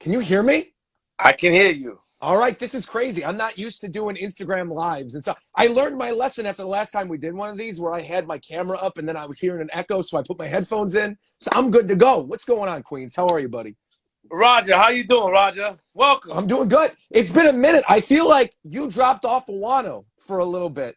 Can you hear me? I can hear you. All right, this is crazy. I'm not used to doing Instagram lives. And so I learned my lesson after the last time we did one of these where I had my camera up and then I was hearing an echo, so I put my headphones in. So I'm good to go. What's going on, Queens? How are you, buddy? Roger, how you doing, Roger? Welcome. I'm doing good. It's been a minute. I feel like you dropped off Wano for a little bit,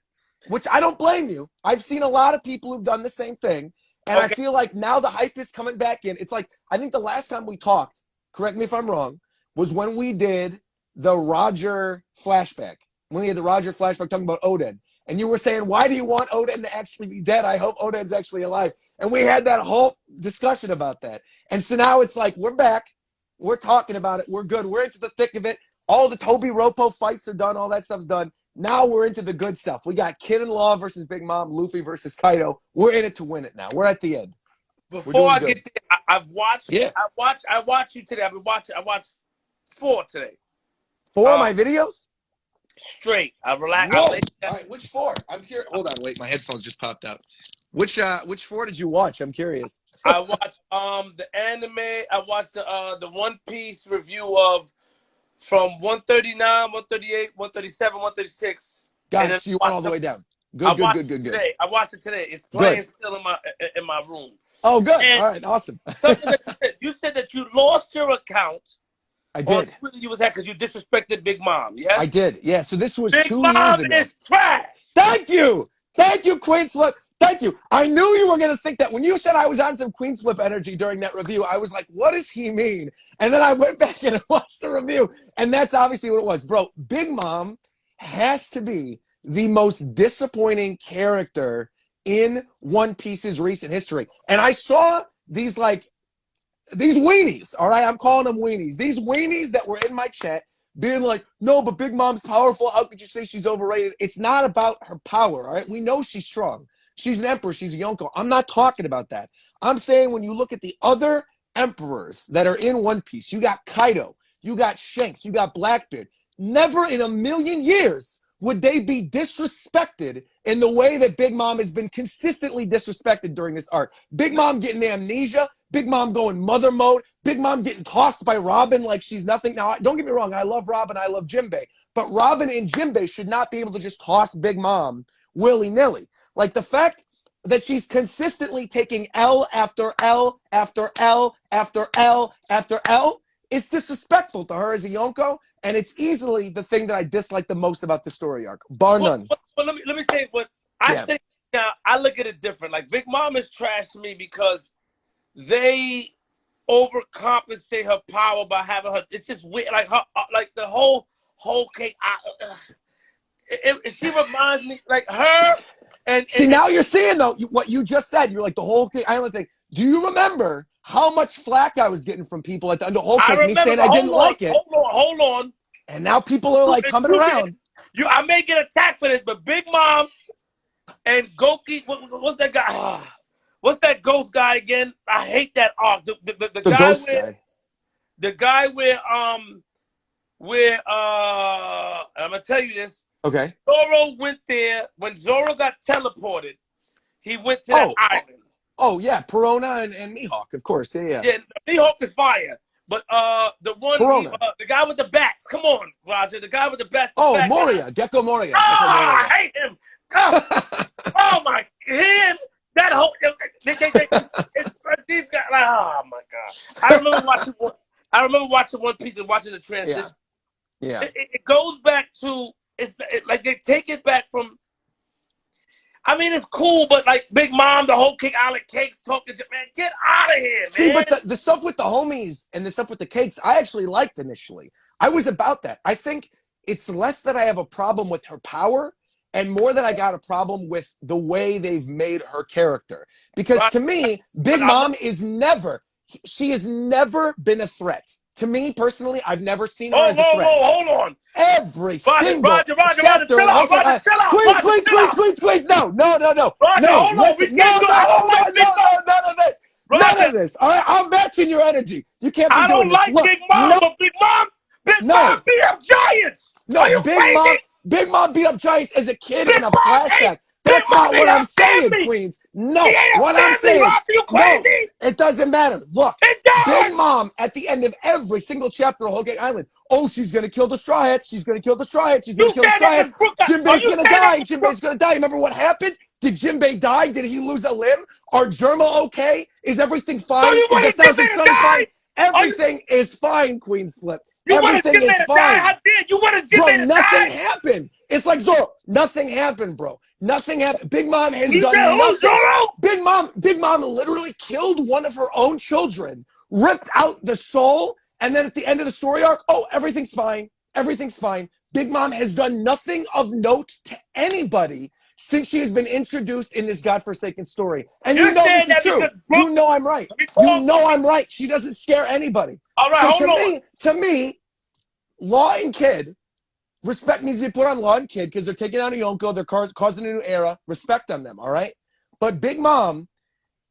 which I don't blame you. I've seen a lot of people who've done the same thing. And I feel like now the hype is coming back in. It's like, I think the last time we talked, correct me if I'm wrong, was when we did the Roger flashback. When we had the Roger flashback talking about Oden. And you were saying, why do you want Oden to actually be dead? I hope Oden's actually alive. And we had that whole discussion about that. And so now it's like, we're back. We're talking about it. We're good. We're into the thick of it. All the Toby Ropo fights are done. All that stuff's done. Now we're into the good stuff. We got Kid and Law versus Big Mom, Luffy versus Kaido. We're in it to win it now. We're at the end. Before I get there, I've watched. Yeah. I watched you today. I watched 4 today. 4 of my videos? Straight. I relaxed. All right, which 4? I'm here. Hold on, wait. My headphones just popped out. Which 4 did you watch? I'm curious. I watched the anime. I watched the One Piece review of from 139, 138, 137, 136. Got it. So you went all the way down. Good. I watched it today. It's playing still in my room. Oh, good. And all right, awesome. Something that you said that you lost your account. I did. On Twitter you was at because you disrespected Big Mom. Yes, I did. Yeah. So this was Big 2 Mom years ago. is trash. Thank you, Queenzflip. Thank you. I knew you were going to think that. When you said I was on some Queenzflip energy during that review, I was like, what does he mean? And then I went back and watched the review, and that's obviously what it was. Bro, Big Mom has to be the most disappointing character in One Piece's recent history. And I saw these weenies, all right? I'm calling them weenies. These weenies that were in my chat being like, no, but Big Mom's powerful. How could you say she's overrated? It's not about her power, all right? We know she's strong. She's an emperor. She's a Yonko. I'm not talking about that. I'm saying when you look at the other emperors that are in One Piece, you got Kaido, you got Shanks, you got Blackbeard. Never in a million years would they be disrespected in the way that Big Mom has been consistently disrespected during this arc. Big Mom getting amnesia, Big Mom going mother mode, Big Mom getting tossed by Robin like she's nothing. Now, don't get me wrong, I love Robin, I love Jinbei, but Robin and Jinbei should not be able to just toss Big Mom willy-nilly. Like the fact that she's consistently taking L after L after L after L after L, it's disrespectful to her as a Yonko, and it's easily the thing that I dislike the most about the story arc, bar none. Well, let me say what I think. Now I look at it different. Like Big Mom is trash to me because they overcompensate her power by having her. It's just weird. Like her, like the whole cake. She reminds me like her. See, now you're seeing, though, what you just said. You're like, the whole thing. I don't think. Do you remember how much flack I was getting from people at the end of the whole thing? Me saying I didn't like it. Hold on. And now people are like coming around. I may get attacked for this, but Big Mom and Goki, what's that guy? What's that ghost guy again? I hate that arc. The guy ghost where, guy. The guy where I'm gonna tell you this. Okay. Zoro went there when Zoro got teleported. He went to that island. Oh yeah, Perona and Mihawk, of course. Yeah. Mihawk is fire, but the one, the guy with the bats. Come on, Roger, the guy with the bats. Moria, Gecko Moria. I hate him. Oh my, him. That whole these guys. Oh my god! I remember watching One Piece and watching the transition. Yeah. It goes back to. It's like they take it back from. I mean, it's cool, but like Big Mom, the whole King Island cakes talking to man, get out of here, man. See, but the stuff with the homies and the stuff with the cakes, I actually liked initially. I was about that. I think it's less that I have a problem with her power and more that I got a problem with the way they've made her character. Because to me, Big Mom she has never been a threat. To me, personally, I've never seen her as a threat. Hold on. Every single Roger, chill out, Queens, no. Roger, no, listen, none of this. None of this. All right, I'm matching your energy. You can't be doing this. I don't like Big Mom, but Big Mom beat up giants. No, Big Mom beat up giants as a kid in a flashback. That's not what I'm saying, Queens. No, what I'm saying. No, it doesn't matter. Look, Big Mom, at the end of every single chapter of Whole Cake Island, oh, she's going to kill the Straw Hats. She's going to kill the Straw Hats. She's going to kill the Straw Hats. Jinbei's going to die. Jinbei's going to die. Remember what happened? Did Jinbei die? Did he lose a limb? Are Germa okay? Is everything fine? So you is the Thousand Sunny fine? Everything is fine, Queenzflip. Everything is fine. How did you want to Jinbei to die? Nothing happened. It's like Zoro. Nothing happened, bro. Nothing happened. Big Mom has done nothing. Big Mom literally killed one of her own children, ripped out the soul, and then at the end of the story arc, oh, everything's fine. Everything's fine. Big Mom has done nothing of note to anybody since she has been introduced in this godforsaken story. And you know this is true. You know I'm right. You know I'm right. She doesn't scare anybody. All right, so to me, Law and Kid, respect needs to be put on Law and Kid because they're taking out a Yonko. They're causing a new era. Respect on them, all right? But Big Mom,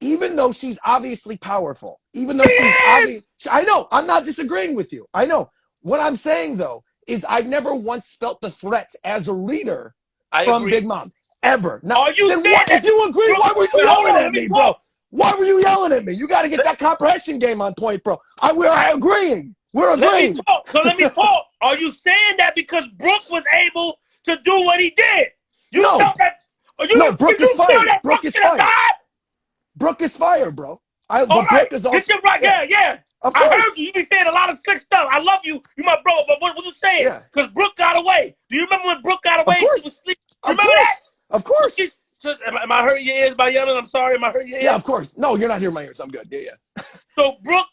even though she's obviously powerful, even though she's obvious, I know, I'm not disagreeing with you. I know. What I'm saying, though, is I've never once felt the threat as a reader from Big Mom. Ever. Now, if you agree, why were you yelling at me, bro? Why were you yelling at me? You got to get that comprehension game on point, bro. We're agreeing. We're agreeing. Let me talk. Are you saying that because Brooke was able to do what he did? No, Brooke is fired. Brooke is fired. Brooke is fired, bro. Brooke is also. Yeah. I heard you. You be saying a lot of slick stuff. I love you. You my bro. But what you saying? Because Brooke got away. Do you remember when Brooke got away? Of course. She was remember that? Of course. Am I hurting your ears by yelling? I'm sorry. Am I hurting your ears? Yeah, of course. No, you're not hearing my ears. I'm good. Yeah. So Brooke.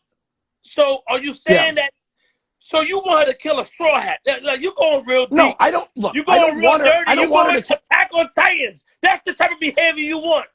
So are you saying that? So you want her to kill a Straw Hat? Like you going real deep? No, I don't. Look, you going real dirty? I don't want her to Attack on Titans. That's the type of behavior you want.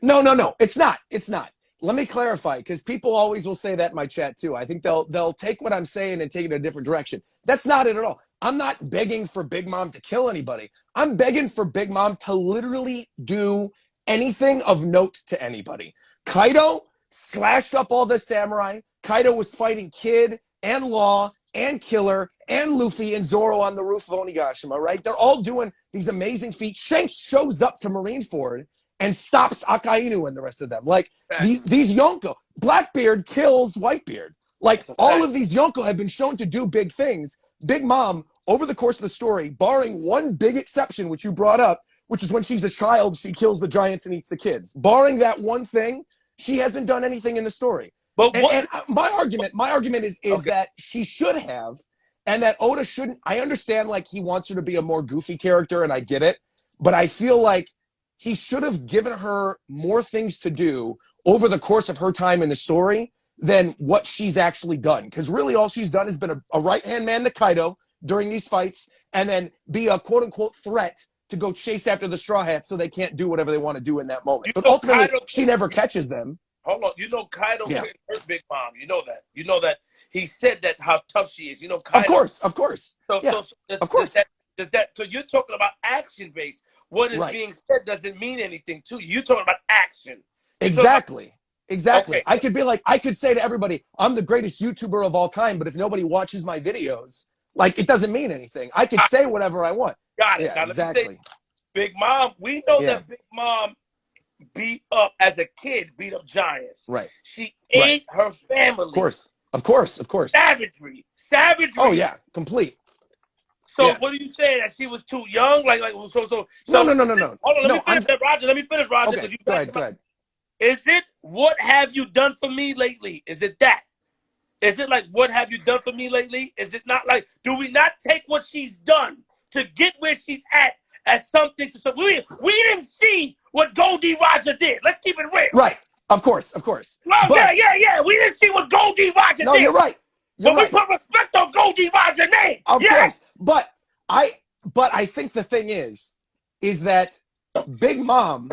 No. It's not. It's not. Let me clarify, because people always will say that in my chat too. I think they'll take what I'm saying and take it in a different direction. That's not it at all. I'm not begging for Big Mom to kill anybody. I'm begging for Big Mom to literally do anything of note to anybody. Kaido slashed up all the samurai. Kaido was fighting Kid and Law and Killer and Luffy and Zoro on the roof of Onigashima, right? They're all doing these amazing feats. Shanks shows up to Marineford and stops Akainu and the rest of them. Like, these Yonko. Blackbeard kills Whitebeard. Like, all of these Yonko have been shown to do big things. Big Mom, over the course of the story, barring one big exception, which you brought up, which is when she's a child, she kills the giants and eats the kids. Barring that one thing, she hasn't done anything in the story. But and my argument is that she should have, and that Oda shouldn't. I understand, like, he wants her to be a more goofy character, and I get it, but I feel like he should have given her more things to do over the course of her time in the story than what she's actually done. Because really all she's done has been a right-hand man to Kaido during these fights, and then be a quote-unquote threat to go chase after the Straw Hats so they can't do whatever they want to do in that moment. But ultimately, she never catches them. Hold on. You know Kaido couldn't hurt Big Mom. You know that. You know that. He said that how tough she is. You know Kaido. Of course. So you're talking about action-based. What is being said doesn't mean anything to you. You're talking about action. Exactly. Okay. I could say to everybody, I'm the greatest YouTuber of all time, but if nobody watches my videos, like, it doesn't mean anything. I could say whatever I want. Got it. Yeah, now, exactly. Let me say, Big Mom, we know that Big Mom beat up, as a kid, beat up giants. Right. She ate her family. Of course. Savagery. Oh, yeah. Complete. So what are you saying? That she was too young? No. Hold on, let me finish that, Roger. Let me finish, Roger. Okay, go ahead. Is it, what have you done for me lately? Is it that? Is it like, what have you done for me lately? Is it not like, do we not take what she's done to get where she's at as something to, so we didn't see what Goldie Roger did. Let's keep it real. Right. Of course. Well, yeah. We didn't see what Goldie Roger did. No, you're right. But we put respect on Goldie Roger's name. Of course. But I think the thing is that Big Mom,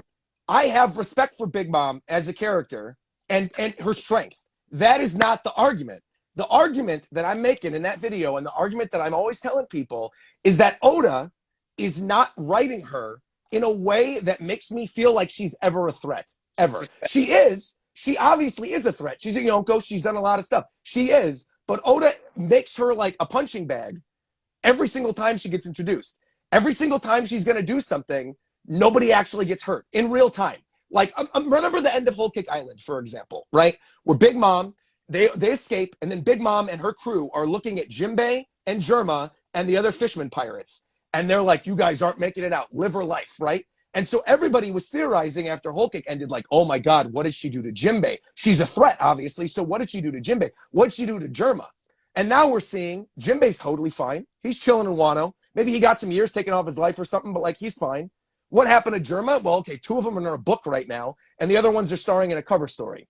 I have respect for Big Mom as a character and her strength. That is not the argument. The argument that I'm making in that video, and the argument that I'm always telling people, is that Oda is not writing her in a way that makes me feel like she's ever a threat. Ever. She obviously is a threat. She's a Yonko. She's done a lot of stuff. She is. But Oda makes her like a punching bag every single time she gets introduced. Every single time she's going to do something, nobody actually gets hurt in real time. Like, remember the end of Whole Cake Island, for example, right? Where Big Mom, they escape, and then Big Mom and her crew are looking at Jimbei and Germa and the other fisherman pirates. And they're like, you guys aren't making it out, live or life, right? And so everybody was theorizing after Whole Cake ended, like, oh my God, what did she do to Jimbei? She's a threat, obviously. So what did she do to Jimbei? What did she do to Germa? And now we're seeing Jimbei's totally fine. He's chilling in Wano. Maybe he got some years taken off his life or something, but like he's fine. What happened to Germa? Well, okay, 2 of them are in a book right now, and the other ones are starring in a cover story.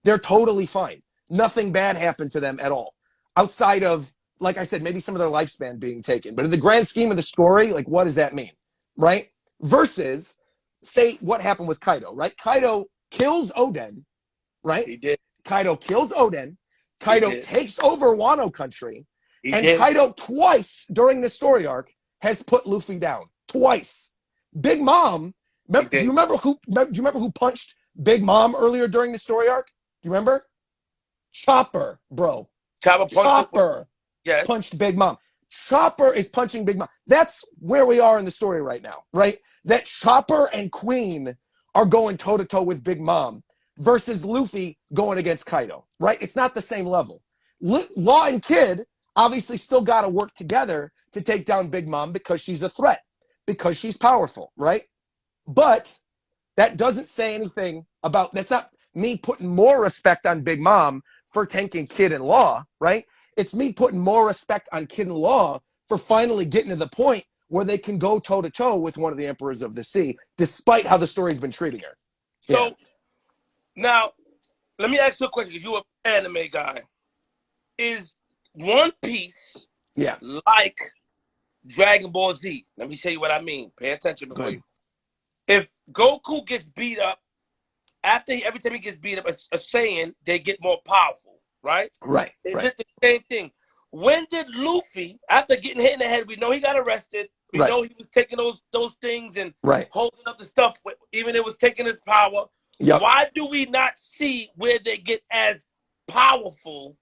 They're totally fine. Nothing bad happened to them at all. Outside of, like I said, maybe some of their lifespan being taken. But in the grand scheme of the story, like, what does that mean? Right? Versus, say, what happened with Kaido, right? Kaido kills Oden, right? He did. Kaido kills Oden. Kaido takes over Wano country. Kaido twice during the story arc has put Luffy down. Twice. Big Mom, do you remember who punched Big Mom earlier during the story arc? Do you remember? Chopper, bro. Chopper punched Big Mom. Chopper is punching Big Mom. That's where we are in the story right now, right? That Chopper and Queen are going toe-to-toe with Big Mom versus Luffy going against Kaido, right? It's not the same level. Law and Kid obviously still got to work together to take down Big Mom because she's a threat, because she's powerful, right? But that doesn't say anything about, that's not me putting more respect on Big Mom for tanking Kid and Law, right? It's me putting more respect on Kid and Law for finally getting to the point where they can go toe-to-toe with one of the Emperors of the Sea, despite how the story's been treating her. So, now, let me ask you a question, because you're an anime guy. Is One Piece like Dragon Ball Z? Let me show you what I mean. Pay attention before you. If Goku gets beat up, every time he gets beat up, a Saiyan, they get more powerful, right? Right. Is it the same thing? When did Luffy, after getting hit in the head, we know he got arrested. We know he was taking those things and holding up the stuff, even it was taking his power. Why do we not see where they get as powerful,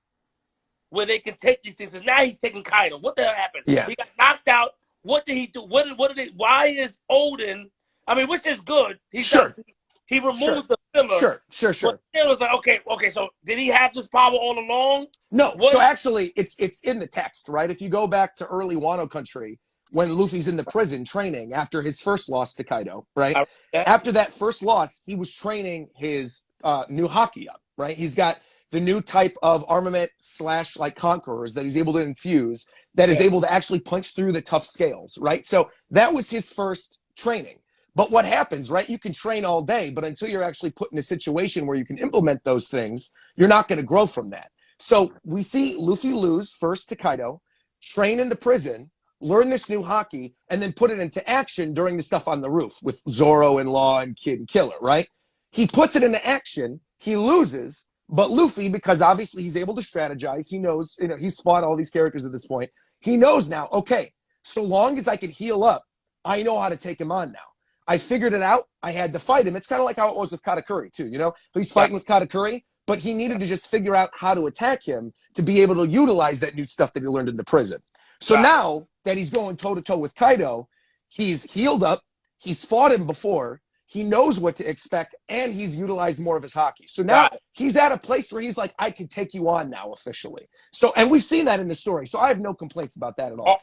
where they can take these things? Because now he's taking Kaido. What the hell happened? He got knocked out. What did he do? Why is Oden, I mean, which is good. He removed the filler. Sure. But it was like, okay, so did he have this power all along? No. So actually, it's in the text, right? If you go back to early Wano country, when Luffy's in the prison training after his first loss to Kaido, right? After that first loss, he was training his new haki up, right? He's got the new type of armament / like conquerors that he's able to infuse that is able to actually punch through the tough scales, right? So that was his first training. But what happens, right? You can train all day, but until you're actually put in a situation where you can implement those things, you're not going to grow from that. So we see Luffy lose first to Kaido, train in the prison, learn this new haki, and then put it into action during the stuff on the roof with Zoro and Law and Kid and Killer, right? He puts it into action, he loses, but Luffy, because obviously he's able to strategize, he knows, he's fought all these characters at this point, he knows now, okay, so long as I can heal up, I know how to take him on now. I figured it out. I had to fight him. It's kind of like how it was with Katakuri too, He's fighting with Katakuri, but he needed to just figure out how to attack him to be able to utilize that new stuff that he learned in the prison. So now that he's going toe-to-toe with Kaido, he's healed up, he's fought him before, he knows what to expect, and he's utilized more of his haki. So now he's at a place where he's like, I can take you on now officially. So, and we've seen that in the story, so I have no complaints about that at all.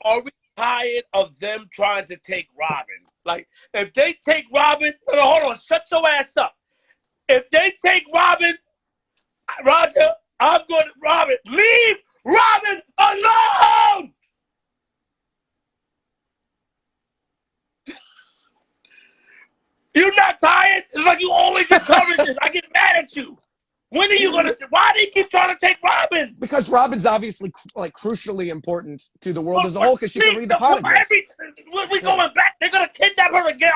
Are we tired of them trying to take Robin? Like, if they take Robin, hold on, shut your ass up. If they take Robin, Roger, I'm going to Robin. Leave Robin alone! You're not tired? It's like you always encourage this. I get mad at you. When are you going to... Why do you keep trying to take Robin? Because Robin's obviously like crucially important to the world as a whole because she can read the polygraphs. We going back. They're going to kidnap her again.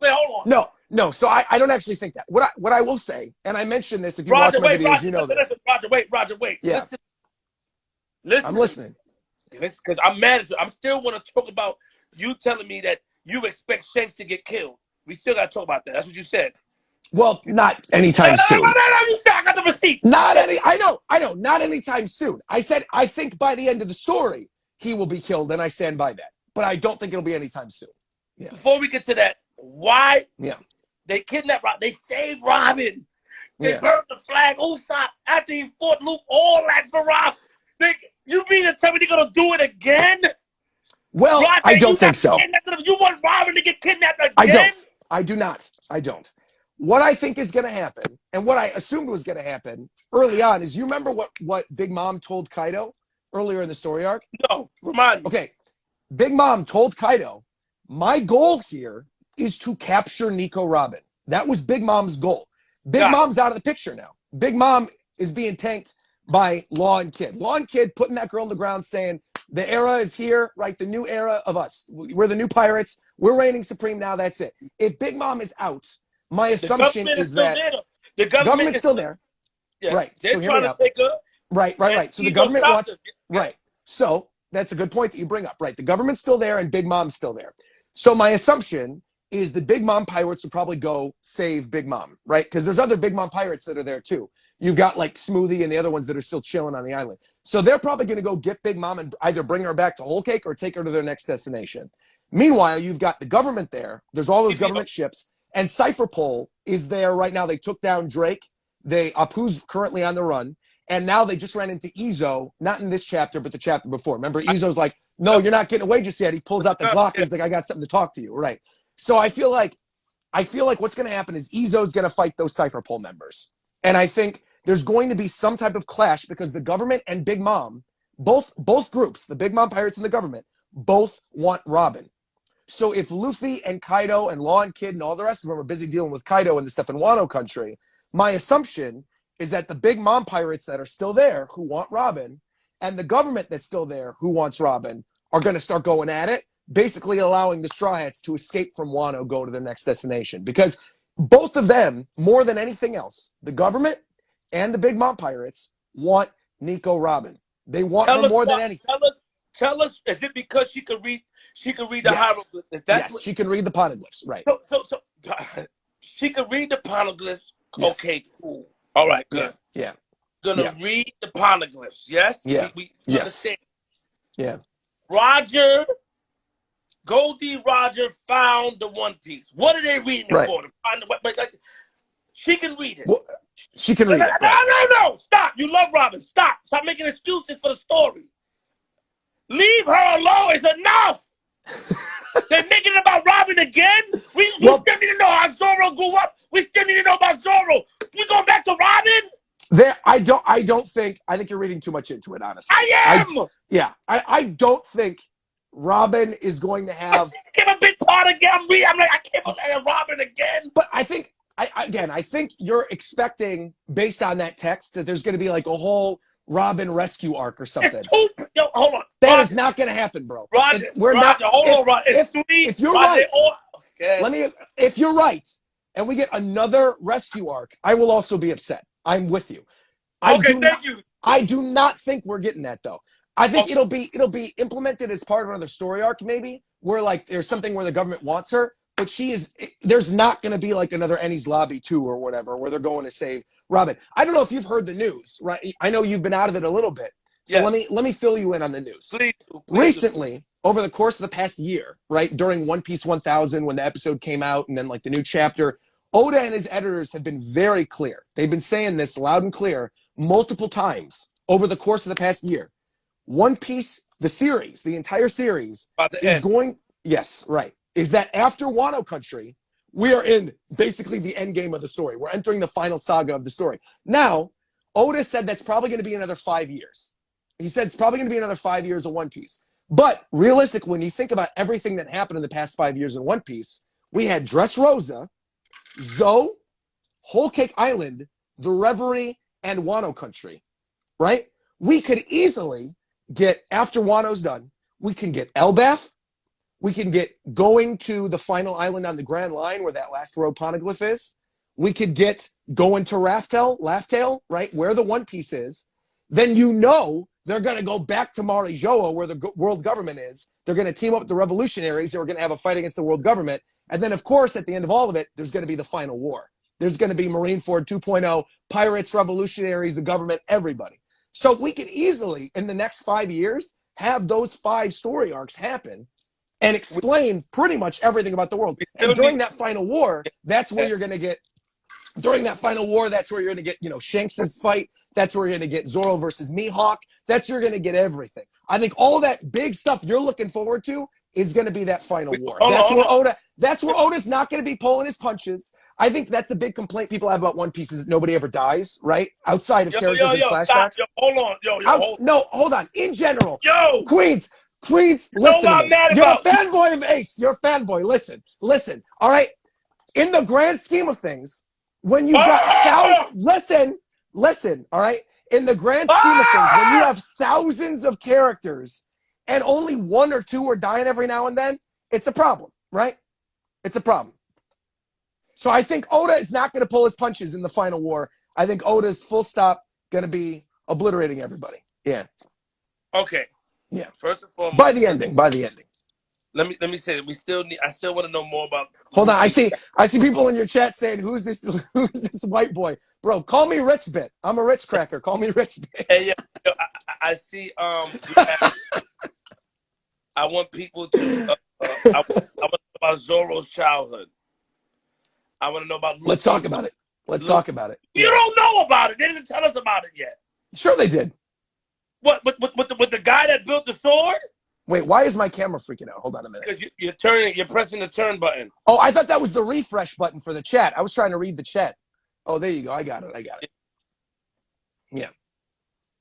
Hold on. No. So I don't actually think that. What I will say, and I mentioned this if you watch my videos, you know this. Listen, Roger, wait. Yeah. Listen. I'm listening. Because I'm mad at you. I still want to talk about you telling me that you expect Shanks to get killed. We still got to talk about that. That's what you said. Well, not anytime soon. No, you said I got the receipts. I know, not anytime soon. I said, I think by the end of the story, he will be killed, and I stand by that. But I don't think it'll be anytime soon. Yeah. Before we get to that, why they kidnapped Robin? They saved Robin. They Yeah. burned the flag. Usopp after he fought Luke, all that for Rob. You mean to tell me they're gonna do it again? Well, Roger, I don't think so. You want Robin to get kidnapped again? I don't. I do not. I don't. What I think is going to happen, and what I assumed was going to happen early on, is you remember what Big Mom told Kaido earlier in the story arc? No, remind me. Okay. Big Mom told Kaido, my goal here is to capture Nico Robin. That was Big Mom's goal. Big Mom's out of the picture now. Big Mom is being tanked by Law and Kid. Law and Kid putting that girl on the ground saying, the era is here, right? The new era of us. We're the new pirates. We're reigning supreme now. That's it. If Big Mom is out, my assumption is that the government's still there. Yes, right. They're so trying to take her. Right. So the government wants. Right. So that's a good point that you bring up. Right. The government's still there and Big Mom's still there. So my assumption is the Big Mom pirates will probably go save Big Mom, right? Because there's other Big Mom pirates that are there too. You've got like Smoothie and the other ones that are still chilling on the island. So they're probably going to go get Big Mom and either bring her back to Whole Cake or take her to their next destination. Meanwhile, you've got the government there. There's all those government ships. And Cypher Pole is there right now. They took down Drake. Apu's currently on the run. And now they just ran into Izo, not in this chapter, but the chapter before. Remember, Izo's like, no, you're not getting away just yet. He pulls out the Glock and he's like, I got something to talk to you. Right. So I feel like what's going to happen is Izo's going to fight those Cypher Pole members. And I think there's going to be some type of clash because the government and Big Mom, both groups, the Big Mom pirates and the government, both want Robin. So if Luffy and Kaido and Law and Kid and all the rest of them are busy dealing with Kaido and the stuff in Wano country, my assumption is that the Big Mom pirates that are still there who want Robin and the government that's still there who wants Robin are going to start going at it, basically allowing the Straw Hats to escape from Wano, go to their next destination. Because both of them, more than anything else, the government and the Big Mom pirates want Nico Robin. They want her more than anything. Tell us, is it because she could read the hieroglyphs? Yes, she can read the poneglyphs, right. So she could read the poneglyphs. Yes. Okay, cool. All right, good. Yeah. Gonna read the poneglyphs, yes? Yeah. We yes. understand. Yeah. Goldie Roger found the One Piece. What are they reading it for? To find she can read it. Well, she can read it. No. Stop. You love Robin. Stop making excuses for the story. Leave her alone. It's enough. They're making it about Robin again. We still need to know how Zoro grew up. We still need to know about Zoro. We going back to Robin? I think you're reading too much into it, honestly. I am. I don't think Robin is going to have. Give a big part again. I'm like, I can't believe Robin again. But I think you're expecting, based on that text, that there's going to be like a whole Robin rescue arc or something. Yo, hold on. That is not going to happen, bro. Roger, hold on. If you're right, if you're right, and we get another rescue arc, I will also be upset. I'm with you. Thank you. I do not think we're getting that though. I think it'll be implemented as part of another story arc, maybe, where like there's something where the government wants her, but there's not going to be like another Enies Lobby 2 or whatever, where they're going to save Robin. I don't know if you've heard the news, right? I know you've been out of it a little bit. So let me fill you in on the news. Please. Recently, over the course of the past year, right, during One Piece 1000, when the episode came out, and then like the new chapter, Oda and his editors have been very clear. They've been saying this loud and clear multiple is over the course of the past year. One Piece, the series, the entire series, is going, is that after Wano Country, we are in basically the end game of the story. We're entering the final saga of the story. Now, Oda said that's probably going to be another 5 years. He said it's probably going to be another 5 years of One Piece. But realistically, when you think about everything that happened in the past 5 years in One Piece, we had Dressrosa, Zoe, Whole Cake Island, The Reverie, and Wano Country, right? We could easily get, after Wano's done, we can get Elbaf, we can get going to the final island on the Grand Line where that last road poneglyph is. We could get going to Laugh-Tale, right, where the One Piece is. Then they're going to go back to Marijoa where the world government is. They're going to team up with the revolutionaries who are going to have a fight against the world government. And then, of course, at the end of all of it, there's going to be the final war. There's going to be Marineford 2.0, pirates, revolutionaries, the government, everybody. So we could easily, in the next 5 years, have those 5 story arcs happen and explain pretty much everything about the world. And during that final war, that's where you're going to get during that final war, that's where you're going to get, you know, Shanks's fight. That's where you're going to get Zoro versus Mihawk. That's where you're going to get everything. I think all that big stuff you're looking forward to is going to be that final war. That's where Oda's not going to be pulling his punches. I think that's the big complaint people have about One Piece is that nobody ever dies, right? Outside of characters and flashbacks. Stop. Hold on. No, hold on. In general, Yo, Queens, listen to me. You're a fanboy of Ace. You're a fanboy. Listen. All right. In the grand scheme of things, when you got listen. All right. In the grand scheme of things, when you have thousands of characters and only one or two are dying every now and then, it's a problem, right? It's a problem. So I think Oda is not going to pull his punches in the final war. I think Oda's full stop going to be obliterating everybody. Yeah. Okay. Yeah. First and foremost. By the ending. Let me say that I still want to know more about. Hold on. I see people in your chat saying, who's this white boy? Bro, call me Ritz Bit. I'm a Ritz cracker. Call me Ritz Bit. Hey, yeah, I see I want people to I want to know about Zoro's childhood. I want to know about Luffy. Let's talk about it. You don't know about it. They didn't tell us about it yet. Sure they did. What, with the guy that built the sword? Wait, why is my camera freaking out? Hold on a minute. Because you're pressing the turn button. Oh, I thought that was the refresh button for the chat. I was trying to read the chat. Oh, there you go. I got it. Yeah.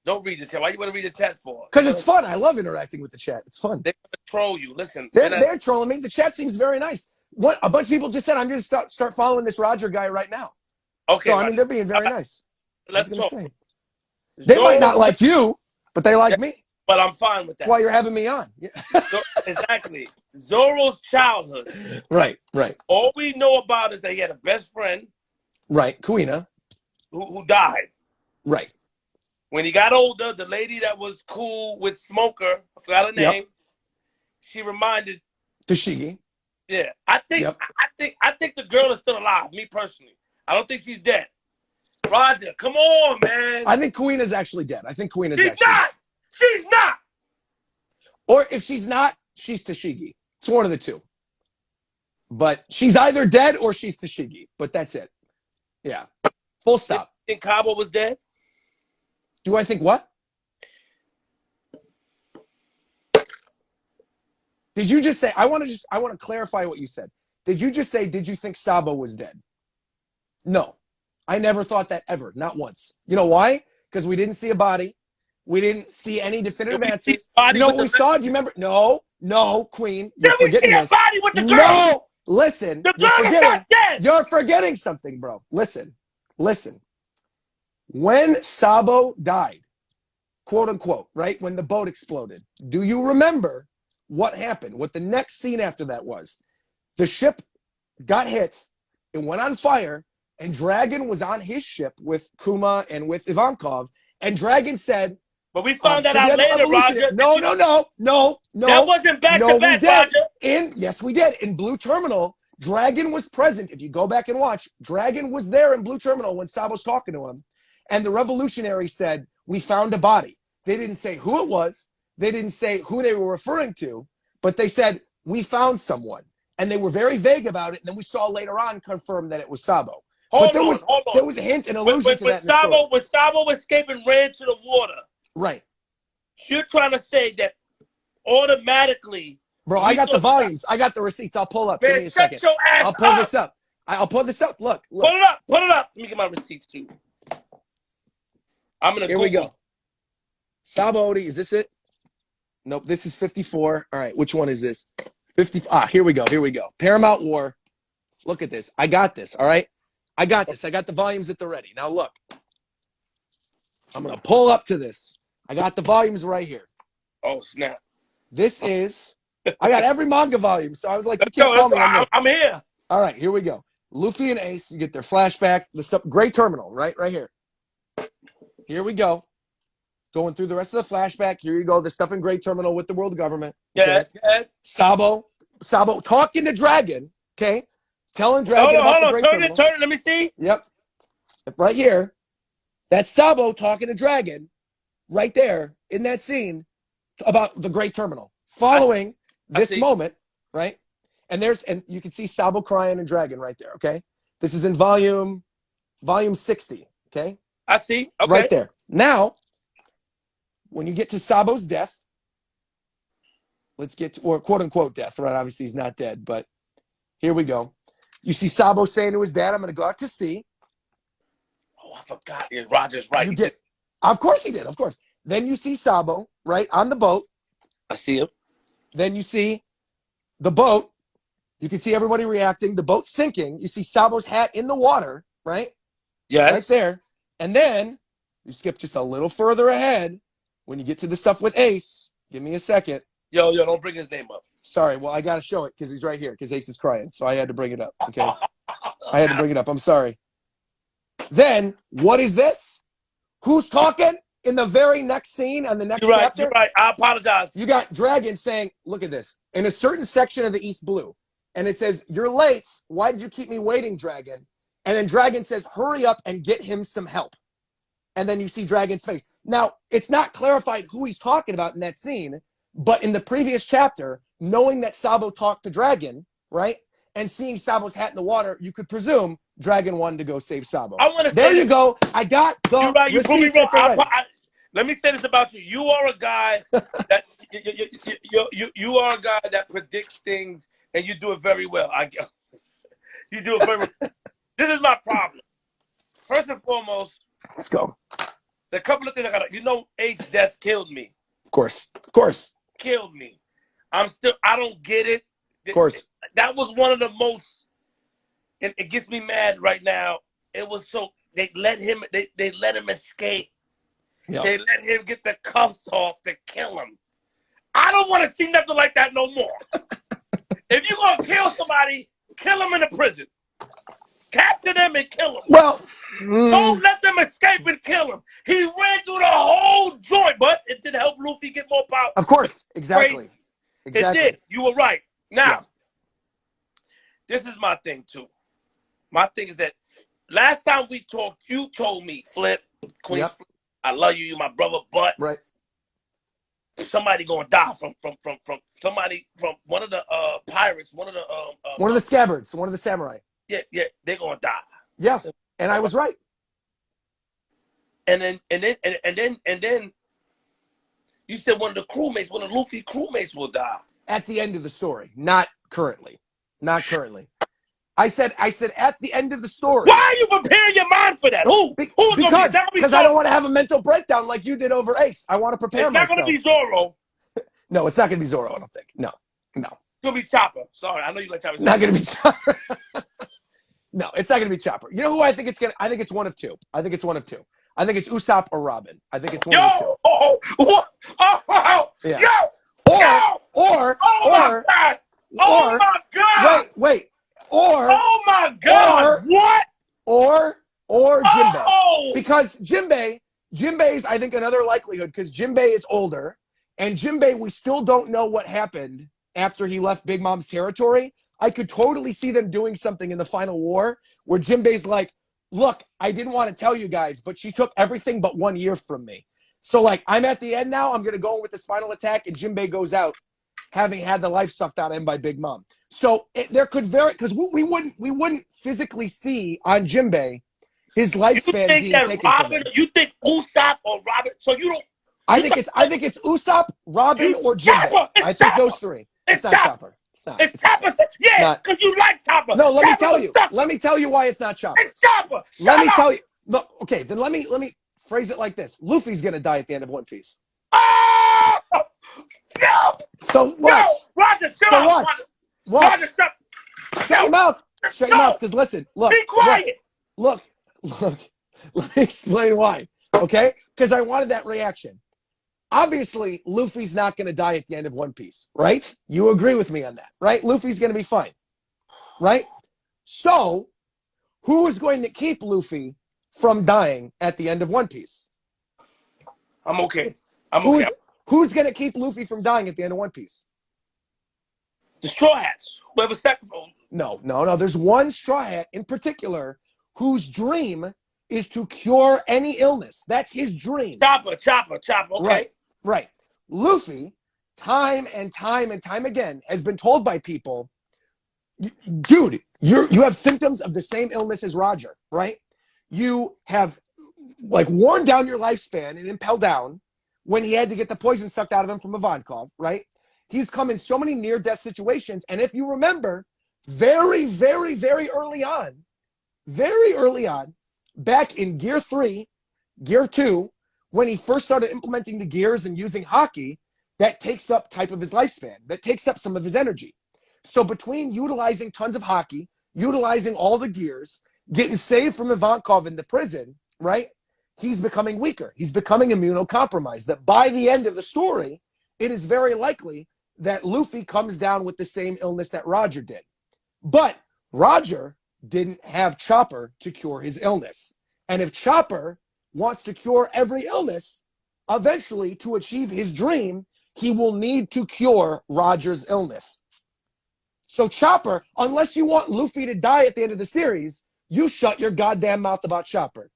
Don't read the chat. Why you want to read the chat for? Because it's fun. I love interacting with the chat. It's fun. They're going to troll you. Listen. They're trolling me. The chat seems very nice. What a bunch of people just said, I'm going to start following this Roger guy right now. Okay. So, I mean, they're being very nice. Let's talk. They might not like you, but they like me. But I'm fine with that. That's why you're having me on. Yeah. Exactly. Zoro's childhood. Right. All we know about is that he had a best friend. Right. Kuina. Who died. Right. When he got older, the lady that was cool with Smoker, I forgot her name, Yep. she reminded Tashigi. Yeah. I think the girl is still alive, me personally. I don't think she's dead. Roger, come on, man. I think Kuina's actually dead. She's not. Or if she's not, she's Tashigi. It's one of the two. But she's either dead or she's Tashigi. But that's it. Yeah. Full stop. You think Cabo was dead? Do I think what? Did you just say, I want to clarify what you said. Did you just say, did you think Sabo was dead? No. I never thought that ever. Not once. You know why? Because we didn't see a body. We didn't see any definitive answers. You know what we saw? Do you remember? No, Queen. You're forgetting this. Body with the girl? No, listen. The girl is not dead. You're forgetting something, bro. Listen. When Sabo died, quote unquote, right? When the boat exploded, do you remember what happened? What the next scene after that was? The ship got hit. It went on fire, and Dragon was on his ship with Kuma and with Ivankov, and Dragon said, but we found that out later, Roger. No. That wasn't back to back, Roger. Yes, we did. In Blue Terminal, Dragon was present. If you go back and watch, Dragon was there in Blue Terminal when Sabo's talking to him. And the revolutionary said, we found a body. They didn't say who it was. They didn't say who they were referring to. But they said, we found someone. And they were very vague about it. And then we saw later on confirmed that it was Sabo. There was a hint and allusion to that in the story. When Sabo escaped and ran to the water. Right. You're trying to say that automatically. Bro, I got the volumes. I got the receipts. I'll pull up. Man, give me a second. Your ass I'll pull this up. I'll pull this up. Look. Pull it up. Let me get my receipts too. I'm gonna Here we go. Sabo Odi, is this it? Nope, this is 54. All right, which one is this? 50. Here we go. Paramount War. Look at this. I got this. All right. I got this. I got the volumes at the ready. Now look. I'm gonna pull up to this. I got the volumes right here. Oh snap! This is. I got every manga volume, so I was like, you can't call me on this. I'm here. All right, here we go. Luffy and Ace. You get their flashback. The stuff. Great Terminal. Right here. Here we go. Going through the rest of the flashback. Here you go. The stuff in Great Terminal with the world government. Okay? Yeah. Sabo talking to Dragon. Okay. Telling Dragon about the Great Terminal. Turn it. Let me see. Yep. Right here. That's Sabo talking to Dragon right there in that scene about the Great Terminal. Following this moment, right? And you can see Sabo crying and Dragon right there, okay? This is in volume volume 60. Okay, I see. Okay. right there. Now, when you get to Sabo's death, let's get to, or quote unquote death, right? Obviously, he's not dead, but here we go. You see Sabo saying to his dad, "I'm going to go out to sea." Oh, I forgot. Yeah, Roger's right. You get, of course he did, of course. Then you see Sabo, right, on the boat. I see him. Then you see the boat. You can see everybody reacting. The boat sinking. You see Sabo's hat in the water, right? Yes. Right there. And then you skip just a little further ahead when you get to the stuff with Ace. Give me a second. Yo, don't bring his name up. Sorry. Well, I got to show it because he's right here because Ace is crying. So I had to bring it up. Okay. I had to bring it up. I'm sorry. Then what is this? Who's talking in the very next scene on the next chapter? You're right. I apologize. You got Dragon saying, look at this. In a certain section of the East Blue. And it says, "You're late. Why did you keep me waiting, Dragon?" And then Dragon says, "Hurry up and get him some help." And then you see Dragon's face. Now, it's not clarified who he's talking about in that scene, but in the previous chapter, knowing that Sabo talked to Dragon, right, and seeing Sabo's hat in the water, you could presume Dragon wanted to go save Sabo. I want to There you go. I got the You're right. You put me receipts wrong. at Let me say this about you. You are a guy that you are a guy that predicts things, and you do it very well. You do it very well. This is my problem. First and foremost, let's go. The couple of things I got. Ace's death killed me. Of course. Killed me. I don't get it. Of course. That was one of the most, and it gets me mad right now. It was so, they let him escape. Yep. They let him get the cuffs off to kill him. I don't want to see nothing like that no more. If you're going to kill somebody, kill them in a prison. Capture them and kill them. Well, don't let them escape and kill him. He ran through the whole joint, but it did help Luffy get more power. Of course, exactly. It did. You were right. Now, This is my thing too. My thing is that last time we talked, you told me, Flip, Queenzflip, I love you, you my brother, but somebody gonna die from somebody, from one of the pirates, one of the scabbards, one of the samurai. Yeah, they're gonna die. Yeah, and I was right. And then you said one of the crewmates, one of Luffy crewmates will die. At the end of the story, not currently. Not currently. I said at the end of the story. Why are you preparing your mind for that? Who? Because I don't want to have a mental breakdown like you did over Ace. I want to prepare myself. It's not going to be Zoro. No, it's not going to be Zoro, I don't think. No. It's going to be Chopper. Sorry, I know you like Chopper. Not going to be Chopper. No, it's not going to be Chopper. You know who I think it's going to? I think it's one of two. I think it's Usopp or Robin. I think it's one of the two. Yeah. Or my God. Oh my God! Wait. Oh my God! What? Or Jinbei. Because Jinbei's I think another likelihood because Jinbei is older, and Jinbei we still don't know what happened after he left Big Mom's territory. I could totally see them doing something in the final war where Jinbei's like, "Look, I didn't want to tell you guys, but she took everything but 1 year from me. So like I'm at the end now. I'm gonna go in with this final attack, and Jinbei goes out." Having had the life sucked out of him by Big Mom. So there could vary, because we wouldn't physically see on Jinbei his lifespan being taken from him. You think Usopp or Robin? So you don't. I think it's Usopp, Robin, or Jinbei. I think those three. It's not Chopper. It's Chopper. Yeah, because you like Chopper. No, let me tell you why it's not Chopper. It's Chopper. Let me tell you. Look, okay, then let me phrase it like this. Luffy's gonna die at the end of One Piece. Oh! No! So what? No! Roger, what? Roger, shut your mouth. Shut your mouth, because listen, look. Be quiet. Look. Let me explain why, okay? Because I wanted that reaction. Obviously, Luffy's not going to die at the end of One Piece, right? You agree with me on that, right? Luffy's going to be fine, right? So, who is going to keep Luffy from dying at the end of One Piece? I'm okay. Okay. Who's going to keep Luffy from dying at the end of One Piece? The Straw Hats. Whoever sacrificed. No. There's one Straw Hat in particular whose dream is to cure any illness. That's his dream. Chopper. Okay. Right. Luffy, time and time again, has been told by people, dude, you have symptoms of the same illness as Roger, right? you have like worn down your lifespan and impelled down when he had to get the poison sucked out of him from Ivankov, right? He's come in so many near-death situations. And if you remember, very, very, very early on, back in Gear 3, Gear 2, when he first started implementing the gears and using hockey, that takes up type of his lifespan. That takes up some of his energy. So between utilizing tons of hockey, utilizing all the gears, getting saved from Ivankov in the prison, right? He's becoming weaker. He's becoming immunocompromised. That by the end of the story, it is very likely that Luffy comes down with the same illness that Roger did. But Roger didn't have Chopper to cure his illness. And if Chopper wants to cure every illness, eventually to achieve his dream, he will need to cure Roger's illness. So Chopper, unless you want Luffy to die at the end of the series, you shut your goddamn mouth about Chopper.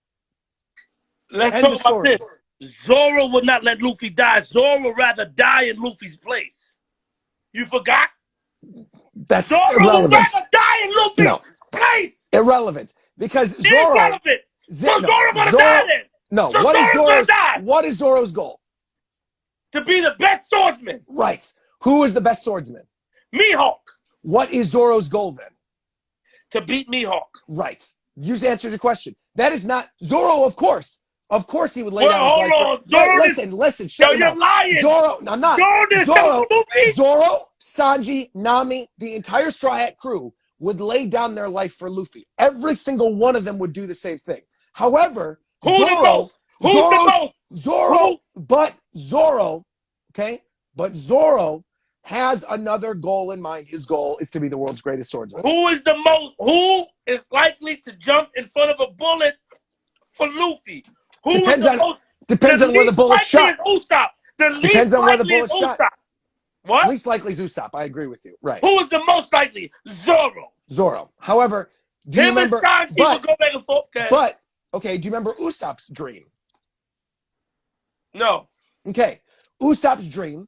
Let's talk about this. Zoro would not let Luffy die. Zoro would rather die in Luffy's place. You forgot? That's Zoro irrelevant. would rather die in Luffy's place. Irrelevant. Because Zoro... Irrelevant. So Zoro would have died then. No. So What is Zoro's goal? To be the best swordsman. Right. Who is the best swordsman? Mihawk. What is Zoro's goal then? To beat Mihawk. Right. You just answered your question. That is not... Zoro, of course. Of course he would lay down his life. Listen. Yo, you're lying. Zoro, I'm not. Zoro, Sanji, Nami, the entire Straw Hat crew would lay down their life for Luffy. Every single one of them would do the same thing. However, Zoro, but Zoro has another goal in mind. His goal is to be the world's greatest swordsman. Who is likely to jump in front of a bullet for Luffy? Depends on where the bullet's shot. Depends on where the bullet's shot. What? Least likely is Usopp. I agree with you. Right. Who is the most likely? Zoro. However, do you remember? And Sanji will go back and forth. But okay, do you remember Usopp's dream? No. Okay, Usopp's dream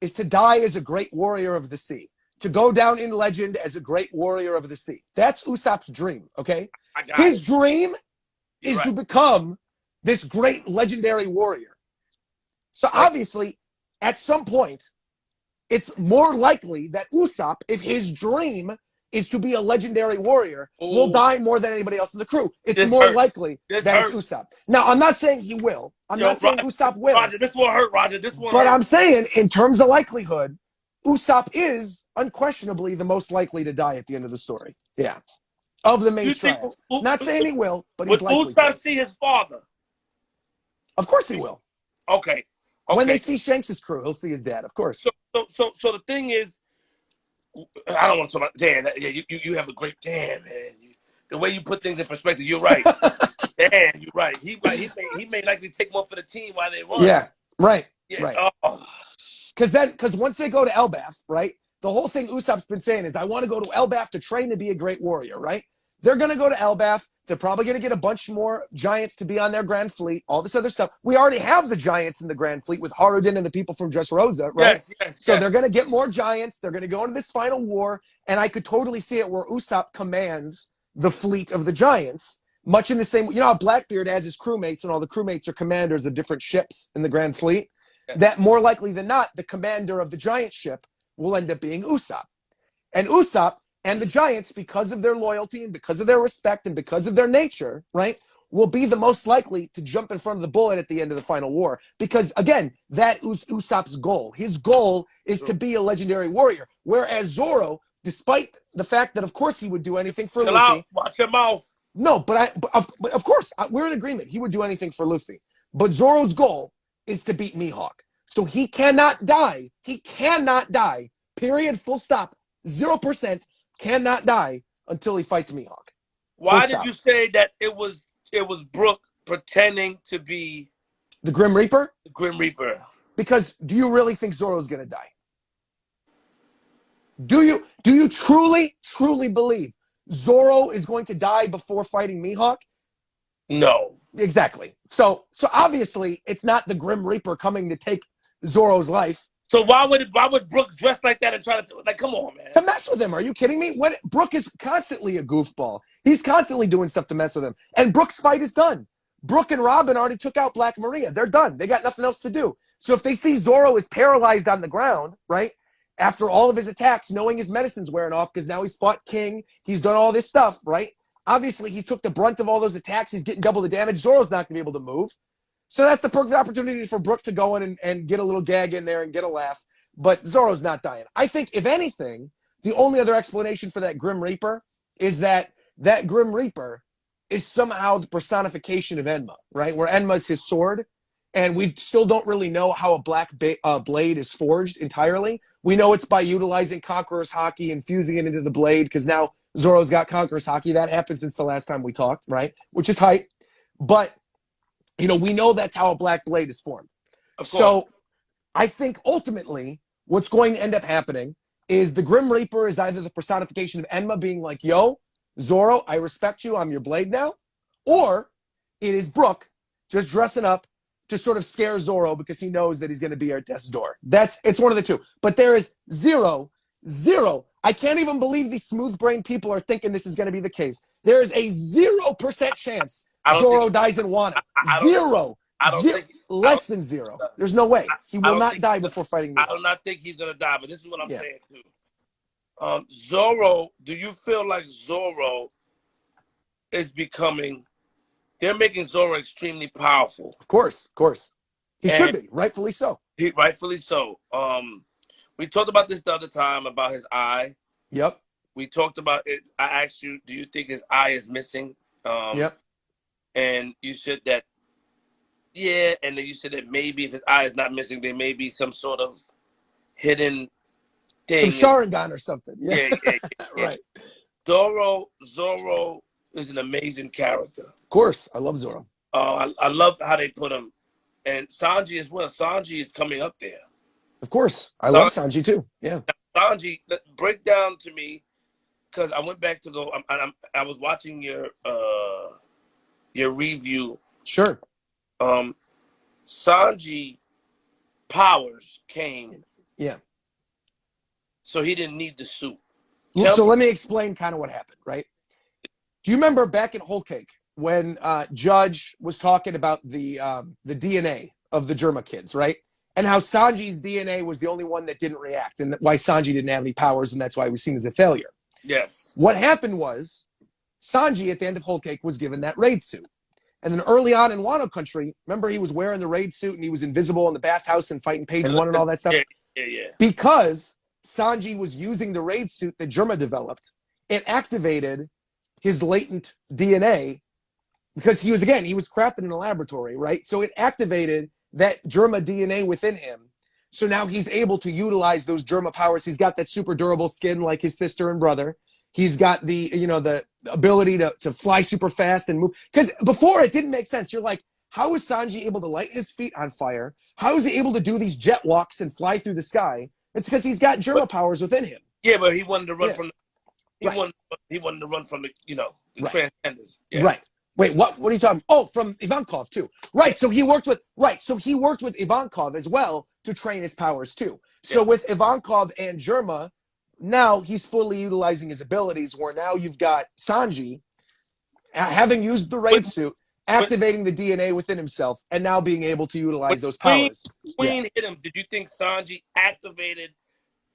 is to die as a great warrior of the sea, to go down in legend as a great warrior of the sea. That's Usopp's dream. Okay, his dream is to become this great legendary warrior. So obviously, at some point, it's more likely that Usopp, if his dream is to be a legendary warrior, will die more than anybody else in the crew. It's more likely that it's Usopp. Now, I'm not saying he will. I'm not saying Usopp will. Roger, this will hurt, Roger. This will hurt. But I'm saying, in terms of likelihood, Usopp is unquestionably the most likely to die at the end of the story. Yeah. Of the main trials. Not saying he will, but he's likely to. Will Usopp see his father? Of course he will. Okay. When they see Shanks' crew, he'll see his dad, of course. So the thing is, I don't want to talk about Dan. You have a great Dan, man. The way you put things in perspective, you're right. Dan, you're right. He may likely take one for the team while they run. Yeah, right. Yeah. Right. Because once they go to Elbaf, right, the whole thing Usopp's been saying is, I want to go to Elbaf to train to be a great warrior, right? They're going to go to Elbaf. They're probably going to get a bunch more giants to be on their Grand Fleet, all this other stuff. We already have the giants in the Grand Fleet with Haruden and the people from Dressrosa, right? So they're going to get more giants. They're going to go into this final war, and I could totally see it where Usopp commands the fleet of the giants, much in the same way. You know how Blackbeard has his crewmates, and all the crewmates are commanders of different ships in the Grand Fleet? That more likely than not, the commander of the giant ship will end up being Usopp. And Usopp and the giants, because of their loyalty and because of their respect and because of their nature, right, will be the most likely to jump in front of the bullet at the end of the final war. Because, again, that is Usopp's goal. His goal is to be a legendary warrior. Whereas Zoro, despite the fact that, of course, he would do anything for Luffy. Watch your mouth. No, but of course, we're in agreement. He would do anything for Luffy. But Zoro's goal is to beat Mihawk. So he cannot die. He cannot die. Period. Full stop. 0%. Cannot die until he fights Mihawk. Why did you say that it was Brook pretending to be the Grim Reaper? The Grim Reaper. Because do you really think Zoro's gonna die? Do you truly believe Zoro is going to die before fighting Mihawk? No. Exactly. So obviously it's not the Grim Reaper coming to take Zoro's life. So why would Brook dress like that and try to, like, come on, man? To mess with him. Are you kidding me? Brook is constantly a goofball. He's constantly doing stuff to mess with him. And Brooke's fight is done. Brooke and Robin already took out Black Maria. They're done. They got nothing else to do. So if they see Zoro is paralyzed on the ground, right, after all of his attacks, knowing his medicine's wearing off because now he's fought King, he's done all this stuff, right? Obviously, he took the brunt of all those attacks. He's getting double the damage. Zoro's not going to be able to move. So that's the perfect opportunity for Brooke to go in and get a little gag in there and get a laugh. But Zoro's not dying. I think, if anything, the only other explanation for that Grim Reaper is that Grim Reaper is somehow the personification of Enma, right? Where Enma's his sword, and we still don't really know how a black blade is forged entirely. We know it's by utilizing Conqueror's Haki and fusing it into the blade, because now Zoro's got Conqueror's Haki. That happened since the last time we talked, right? Which is hype. But, you know, we know that's how a black blade is formed. So I think ultimately what's going to end up happening is the Grim Reaper is either the personification of Enma being like, yo, Zoro, I respect you, I'm your blade now, or it is Brooke just dressing up to sort of scare Zoro because he knows that he's going to be at death's door. It's one of the two. But there is zero. I can't even believe these smooth-brained people are thinking this is going to be the case. There is a 0% chance Zoro dies in Wano. Less than zero. There's no way. He will not die before fighting me. I do not think he's going to die, but this is what I'm saying, too. Zoro, do you feel like Zoro is becoming, they're making Zoro extremely powerful? Of course. He should be, rightfully so. Rightfully so. We talked about this the other time about his eye. Yep. We talked about it. I asked you, do you think his eye is missing? Yep. And you said that, yeah, and then you said that maybe if his eye is not missing, there may be some sort of hidden thing. Some Sharingan or something. Yeah. Right. Zoro is an amazing character. Of course. I love Zoro. I love how they put him. And Sanji as well. Sanji is coming up there. Of course. I love Sanji too. Yeah. Sanji, break down to me, because I went back to go, I was watching your review. Sure. Sanji powers came. Yeah. So he didn't need the suit. So let me explain kind of what happened, right? Do you remember back in Whole Cake when Judge was talking about the DNA of the Germa kids, right? And how Sanji's DNA was the only one that didn't react, and why Sanji didn't have any powers, and that's why he was seen as a failure. Yes. What happened was Sanji, at the end of Whole Cake, was given that raid suit. And then early on in Wano Country, remember he was wearing the raid suit and he was invisible in the bathhouse and fighting Page 1 and all that stuff? Yeah. Because Sanji was using the raid suit that Germa developed, it activated his latent DNA, because he was crafted in a laboratory, right? So it activated that Germa DNA within him. So now he's able to utilize those Germa powers. He's got that super durable skin like his sister and brother. He's got the ability to fly super fast and move. Because before it didn't make sense. You're like, how is Sanji able to light his feet on fire? How is he able to do these jet walks and fly through the sky? It's because he's got Germa powers within him. Yeah, but he wanted to run from he wanted to run from the transcenders. Yeah. Right. Wait, what are you talking? Oh, from Ivankov too. Right. So he worked with Ivankov as well to train his powers too. So with Ivankov and Germa, now he's fully utilizing his abilities, where now you've got Sanji having used the raid suit, activating the DNA within himself, and now being able to utilize those powers. Queen hit him. Did you think Sanji activated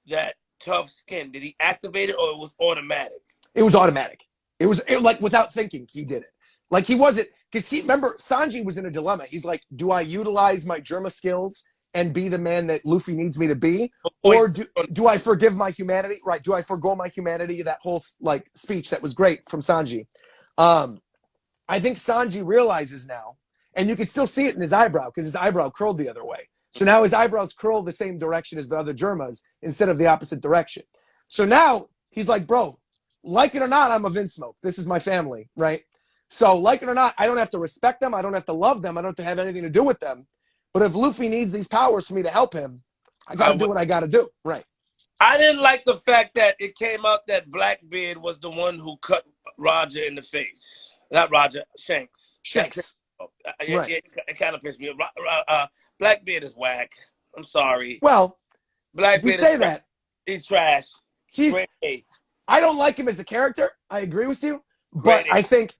that tough skin? Did he activate it, or it was automatic? It was automatic. It was like without thinking, he did it. Like he wasn't, because remember, Sanji was in a dilemma. He's like, do I utilize my Germa skills and be the man that Luffy needs me to be? Or do I forgive my humanity? Right. Do I forgo my humanity? That whole like speech that was great from Sanji. I think Sanji realizes now, and you can still see it in his eyebrow, because his eyebrow curled the other way. So now his eyebrows curl the same direction as the other Germas instead of the opposite direction. So now he's like, bro, like it or not, I'm a Vinsmoke. This is my family, right? So like it or not, I don't have to respect them. I don't have to love them. I don't have to have anything to do with them. But if Luffy needs these powers for me to help him, I got to do what I got to do. Right. I didn't like the fact that it came out that Blackbeard was the one who cut Roger in the face. Not Roger, Shanks. Right. It kind of pissed me off. Blackbeard is whack. I'm sorry. Well, Blackbeard you say that. He's trash. I don't like him as a character. I agree with you. But I think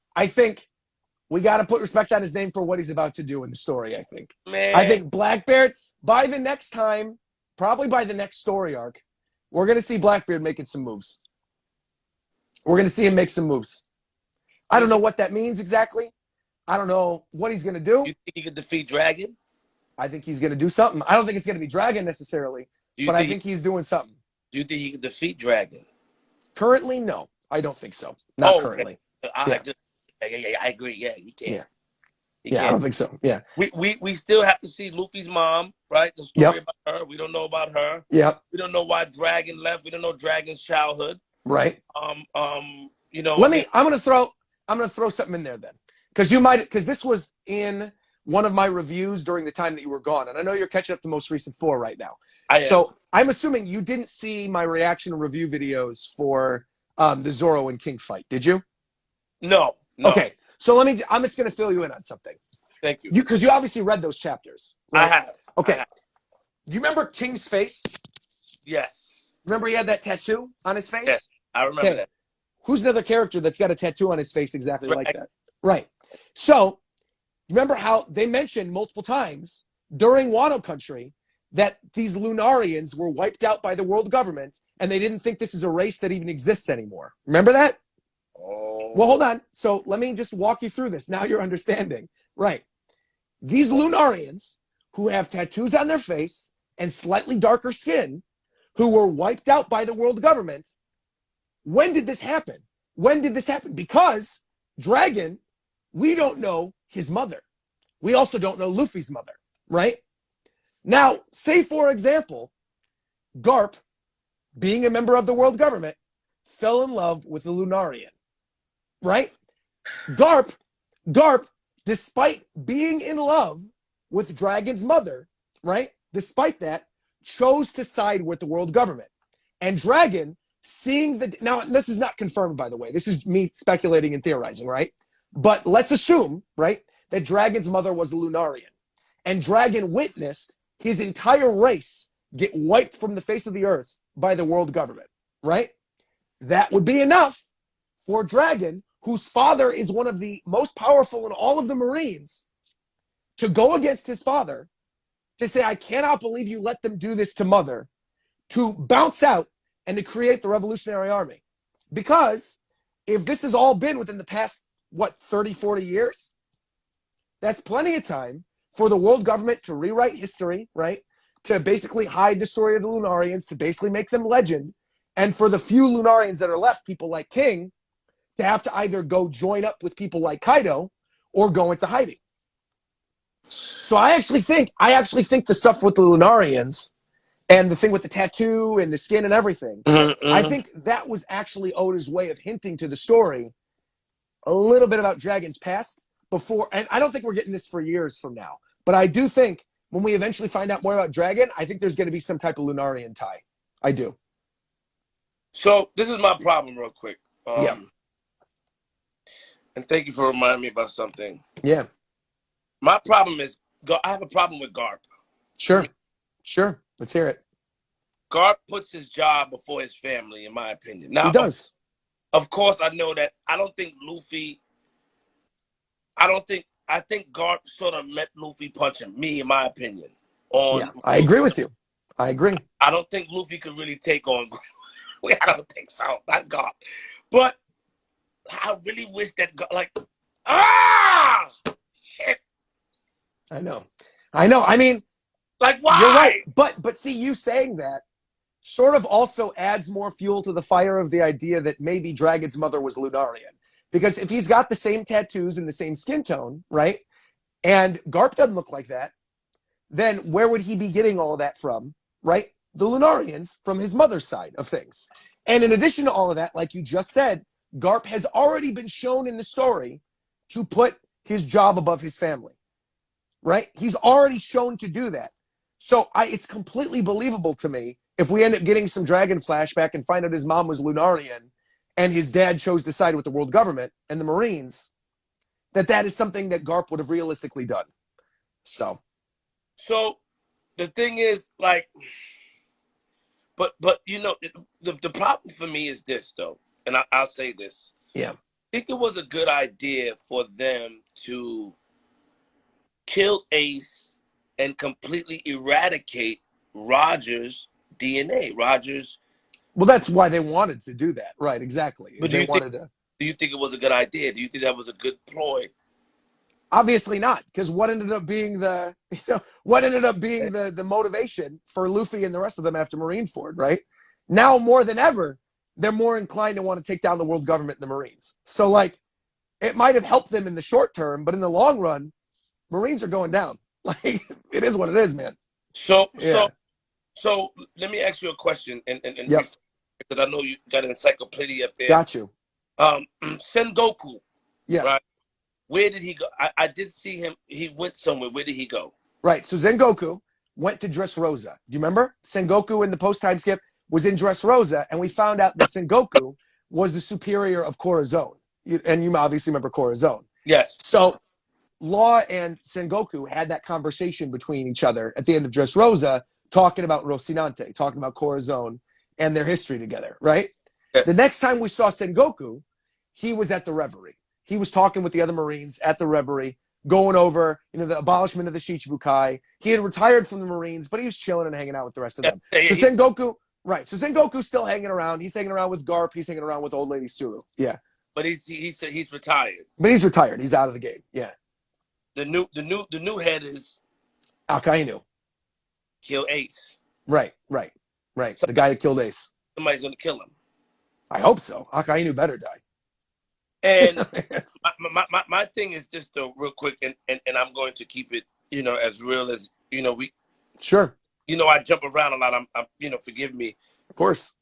we got to put respect on his name for what he's about to do in the story. I think Blackbeard, by the next time, probably by the next story arc, we're going to see Blackbeard making some moves. We're going to see him make some moves. I don't know what that means exactly. I don't know what he's going to do. You think he could defeat Dragon? I think he's going to do something. I don't think it's going to be Dragon necessarily, but I think he's doing something. Do you think he could defeat Dragon? Currently, no. I don't think so. Not currently. I agree. Yeah, he can. Yeah, I don't think so. Yeah. We still have to see Luffy's mom, right? The story about her. We don't know about her. Yep. We don't know why Dragon left. We don't know Dragon's childhood. Right. You know. I'm gonna throw something in there then. Because this was in one of my reviews during the time that you were gone. And I know you're catching up the most recent 4 right now. So I'm assuming you didn't see my reaction and review videos for the Zoro and King fight, did you? No. Okay. So I'm just going to fill you in on something. Thank you. Because you obviously read those chapters. Right? I have. Okay. Do you remember King's face? Yes. Remember he had that tattoo on his face? Yes, I remember that. Who's another character that's got a tattoo on his face exactly like that? Right. So, remember how they mentioned multiple times during Wano Country that these Lunarians were wiped out by the world government and they didn't think this is a race that even exists anymore. Remember that? Oh. Well, hold on. So let me just walk you through this. Now you're understanding. Right. These Lunarians who have tattoos on their face and slightly darker skin who were wiped out by the world government. When did this happen? Because Dragon, we don't know his mother. We also don't know Luffy's mother, right? Now, say, for example, Garp, being a member of the world government, fell in love with a Lunarian, right? Garp, despite being in love with Dragon's mother, right? Despite that, chose to side with the world government. And Dragon, now this is not confirmed, by the way. This is me speculating and theorizing, right? But let's assume, right, that Dragon's mother was a Lunarian. And Dragon witnessed his entire race get wiped from the face of the earth by the world government, right? That would be enough for Dragon, whose father is one of the most powerful in all of the Marines, to go against his father, to say, I cannot believe you let them do this to mother, to bounce out and to create the Revolutionary Army. Because if this has all been within the past, 30, 40 years, that's plenty of time for the world government to rewrite history, right? To basically hide the story of the Lunarians, to basically make them legend, and for the few Lunarians that are left, people like King, to have to either go join up with people like Kaido or go into hiding. So I actually think the stuff with the Lunarians and the thing with the tattoo and the skin and everything, I think that was actually Oda's way of hinting to the story a little bit about Dragon's past before. And I don't think we're getting this for years from now. But I do think when we eventually find out more about Dragon, I think there's going to be some type of Lunarian tie. I do. So this is my problem real quick. Yeah. And thank you for reminding me about something. Yeah. My problem is, I have a problem with Garp. Sure. Let's hear it. Garp puts his job before his family, in my opinion. Now, he does. Of course, I know that. I don't think Luffy. I think Garp sort of let Luffy punch him. Me, in my opinion. I agree with you. I agree. I don't think Luffy could really take on. I don't think so. Not Garp, but I really wish that shit. I know. I mean, like, why? You're right. But see, you saying that sort of also adds more fuel to the fire of the idea that maybe Dragon's mother was Lunarian. Because if he's got the same tattoos and the same skin tone, right, and Garp doesn't look like that, then where would he be getting all of that from, right? The Lunarians from his mother's side of things. And in addition to all of that, like you just said, Garp has already been shown in the story to put his job above his family, right? He's already shown to do that. So it's completely believable to me if we end up getting some Dragon flashback and find out his mom was Lunarian and his dad chose to side with the world government and the Marines, that is something that Garp would have realistically done. So the thing is, like, but you know, the problem for me is this, though, and I'll say this. Yeah. think it was a good idea for them to kill Ace and completely eradicate Roger's DNA. Roger's. Well, that's why they wanted to do that, right? Exactly. Is But they wanted to. do you think it was a good idea? Do you think that was a good ploy? Obviously not, because what ended up being the what ended up being the motivation for Luffy and the rest of them after Marineford, right? Now more than ever, they're more inclined to want to take down the world government and the Marines. So like, it might have helped them in the short term, but in the long run, Marines are going down. Like, it is what it is, man. So Yeah. so let me ask you a question, and Yep. because I know you got an encyclopedia up there. Got you. Sengoku, Yeah. right? Where did he go? I did see him. He went somewhere. Where did he go? Right. So Sengoku went to Dressrosa. Do you remember? Sengoku in the post-time skip was in Dressrosa, and we found out that Sengoku was the superior of Corazon. And you obviously remember Corazon. Yes. So Law and Sengoku had that conversation between each other at the end of Dressrosa, talking about Rocinante, talking about Corazon and their history together, right? Yes. The next time we saw Sengoku, he was at the Reverie. He was talking with the other Marines at the Reverie, going over, the abolishment of the Shichibukai. He had retired from the Marines, but he was chilling and hanging out with the rest of them. So Sengoku, right? So Sengoku's still hanging around. He's hanging around with Garp. He's hanging around with old lady Suru. Yeah. But he's retired. But he's retired. He's out of the game. Yeah. The new head is Akainu. Kill Ace. Right. The guy who killed Ace. Somebody's gonna kill him. I hope so. Akainu better die. And my thing is just real quick, and I'm going to keep it, as real as we. Sure. I jump around a lot. I'm forgive me. Of course.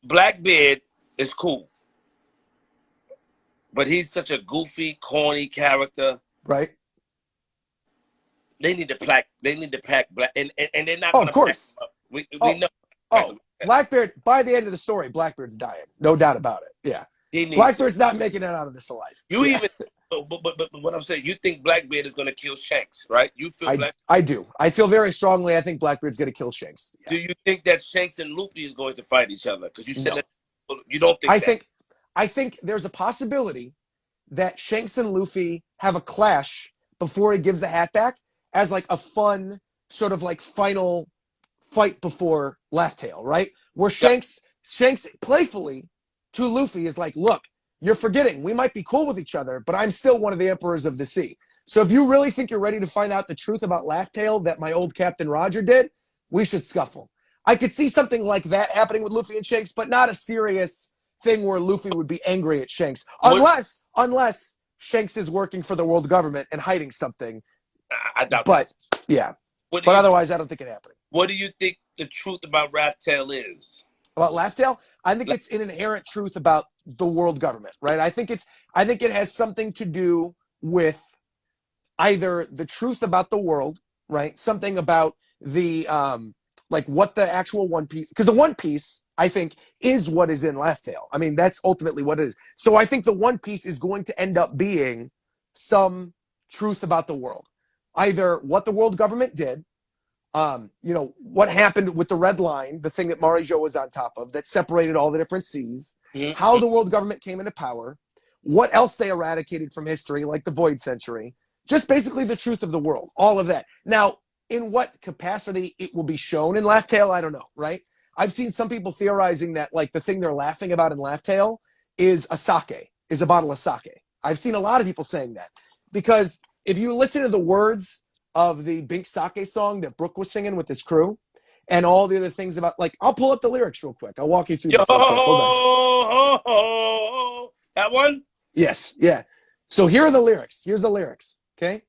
Blackbeard is cool, but he's such a goofy, corny character. Right. They need to pack Black, and they're not. Oh, of course. We know. Oh, Blackbeard. By the end of the story, Blackbeard's dying. No doubt about it. Yeah. Blackbeard's not making it out of this alive. But what I'm saying, you think Blackbeard is going to kill Shanks, right? You feel I do. I feel very strongly. I think Blackbeard's going to kill Shanks. Yeah. Do you think that Shanks and Luffy is going to fight each other? Because you said that you don't think. I think there's a possibility that Shanks and Luffy have a clash before he gives the hat back as like a fun sort of like final fight before Laugh Tale, right? Where Shanks playfully to Luffy is like, look, you're forgetting we might be cool with each other, but I'm still one of the emperors of the sea. So if you really think you're ready to find out the truth about Laugh Tale that my old Captain Roger did, we should scuffle. I could see something like that happening with Luffy and Shanks, but not a serious thing where Luffy would be angry at Shanks. Unless Shanks is working for the world government and hiding something. I doubt that. But, yeah. But otherwise, I don't think it happening. What do you think the truth about Laugh Tale is? About Laugh Tale? I think it's an inherent truth about the world government, right? I think it has something to do with either the truth about the world, right? Something about the like what the actual One Piece, because the One Piece, I think, is what is in Laugh Tale. I mean, that's ultimately what it is. So I think the One Piece is going to end up being some truth about the world. Either what the world government did, what happened with the red line, the thing that Marijo was on top of, that separated all the different seas, how the world government came into power, what else they eradicated from history, like the Void Century, just basically the truth of the world, all of that. Now, in what capacity it will be shown in Laugh Tale, I don't know, right? I've seen some people theorizing that, like, the thing they're laughing about in Laugh Tale is a bottle of sake. I've seen a lot of people saying that, because if you listen to the words of the Bink Sake song that Brooke was singing with his crew, and all the other things about, like, I'll pull up the lyrics real quick. I'll walk you through this real quick. Hold on. That one? Yes, yeah. So here are the lyrics. Here's the lyrics, okay?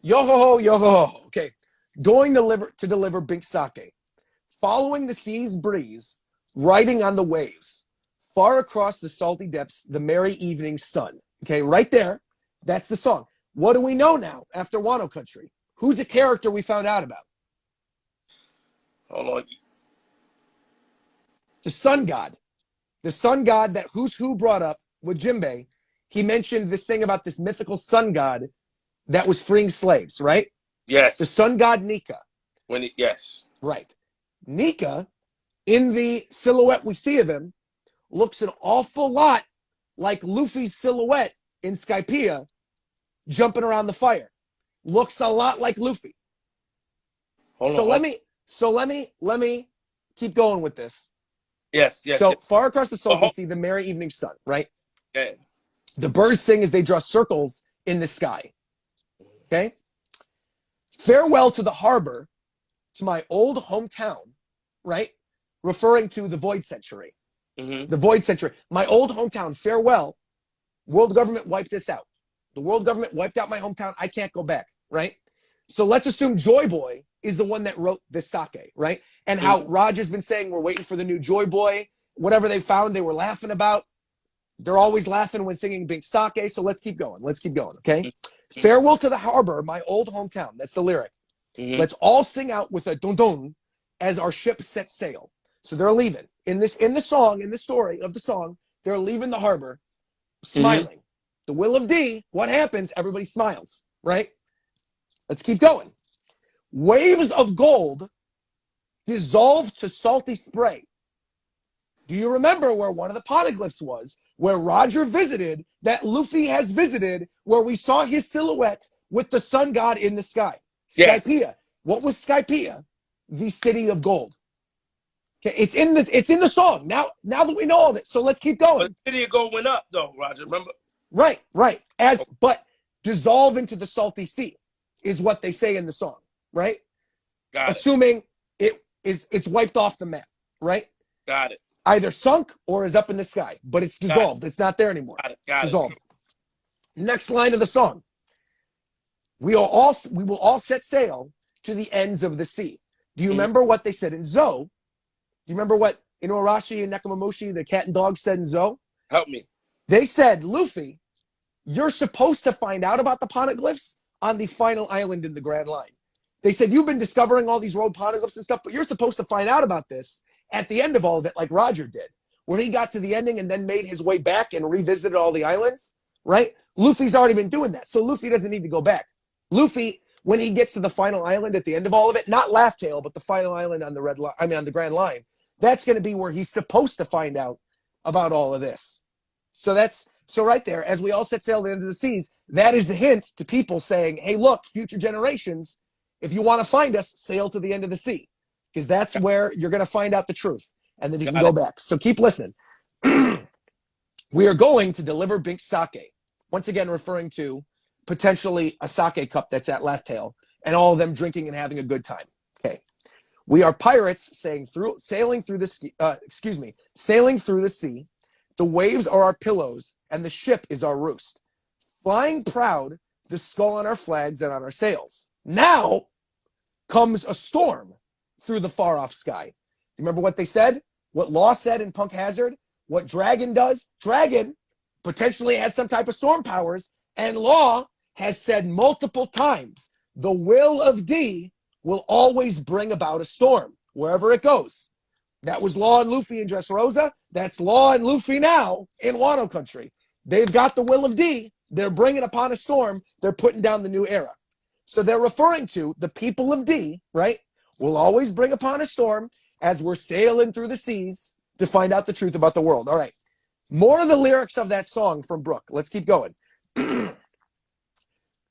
Yo-ho-ho, yo-ho-ho. Okay. Going to deliver Bink Sake. Following the sea's breeze, riding on the waves. Far across the salty depths, the merry evening sun. Okay, right there. That's the song. What do we know now after Wano Country? Who's a character we found out about? Hold on. The sun god. The sun god that Who's Who brought up with Jinbei. He mentioned this thing about this mythical sun god that was freeing slaves, right? Yes. The sun god Nika. Yes. Right. Nika, in the silhouette we see of him, looks an awful lot like Luffy's silhouette in Skypiea jumping around the fire. Looks a lot like Luffy. Let me keep going with this. Yes. So far across the salty sea, the merry evening sun, right? Yeah. The birds sing as they draw circles in the sky. Okay? Farewell to the harbor, to my old hometown, right? Referring to the Void Century. Mm-hmm. The Void Century. My old hometown, farewell. World government wiped this out. The world government wiped out my hometown. I can't go back, right? So let's assume Joy Boy is the one that wrote this sake, right? And how Roger's been saying we're waiting for the new Joy Boy. Whatever they found, they were laughing about. They're always laughing when singing Big Sake. So let's keep going. Let's keep going, okay? Mm-hmm. Farewell to the harbor, my old hometown. That's the lyric. Mm-hmm. Let's all sing out with a dun-dun as our ship sets sail. So they're leaving. In the story of the song, they're leaving the harbor, smiling. Mm-hmm. The will of D, what happens? Everybody smiles, right? Let's keep going. Waves of gold dissolve to salty spray. Do you remember where one of the poneglyphs was, where Roger visited, that Luffy has visited, where we saw his silhouette with the sun god in the sky? Yes. Skypiea. What was Skypiea? The city of gold. Okay, it's in the song. Now that we know all this, so let's keep going. But the city of gold went up, though, Roger. Remember? Right. But dissolve into the salty sea is what they say in the song, right? Got it. Assuming it's wiped off the map, right? Got it. Either sunk or is up in the sky, but it's dissolved. It's not there anymore. Got dissolved. Next line of the song. We will all set sail to the ends of the sea. Do you remember what they said in Zou? Do you remember what Inuarashi and Nekomamushi, the cat and dog, said in Zou? Help me. They said, Luffy, you're supposed to find out about the poneglyphs on the final island in the Grand Line. They said, you've been discovering all these road poneglyphs and stuff, but you're supposed to find out about this at the end of all of it, like Roger did, where he got to the ending and then made his way back and revisited all the islands, right? Luffy's already been doing that, so Luffy doesn't need to go back. Luffy, when he gets to the final island at the end of all of it, not Laugh Tale, but the final island on the on the Grand Line, that's going to be where he's supposed to find out about all of this. So right there, as we all set sail to the end of the seas, that is the hint to people saying, hey, look, future generations, if you want to find us, sail to the end of the sea, because that's where you're going to find out the truth, and then you can go back. So keep listening. We are going to deliver Bink Sake, once again referring to potentially a sake cup that's at Laugh Tale, and all of them drinking and having a good time. Okay. We are pirates sailing through the sea. The waves are our pillows, and the ship is our roost. Flying proud, the skull on our flags and on our sails. Now comes a storm through the far-off sky. Remember what they said? What Law said in Punk Hazard? What Dragon does? Dragon potentially has some type of storm powers, and Law has said multiple times, the will of D will always bring about a storm, wherever it goes. That was Law and Luffy in Dressrosa. That's Law and Luffy now in Wano Country. They've got the will of D. They're bringing upon a storm. They're putting down the new era. So they're referring to the people of D, right, will always bring upon a storm as we're sailing through the seas to find out the truth about the world. All right. More of the lyrics of that song from Brooke. Let's keep going.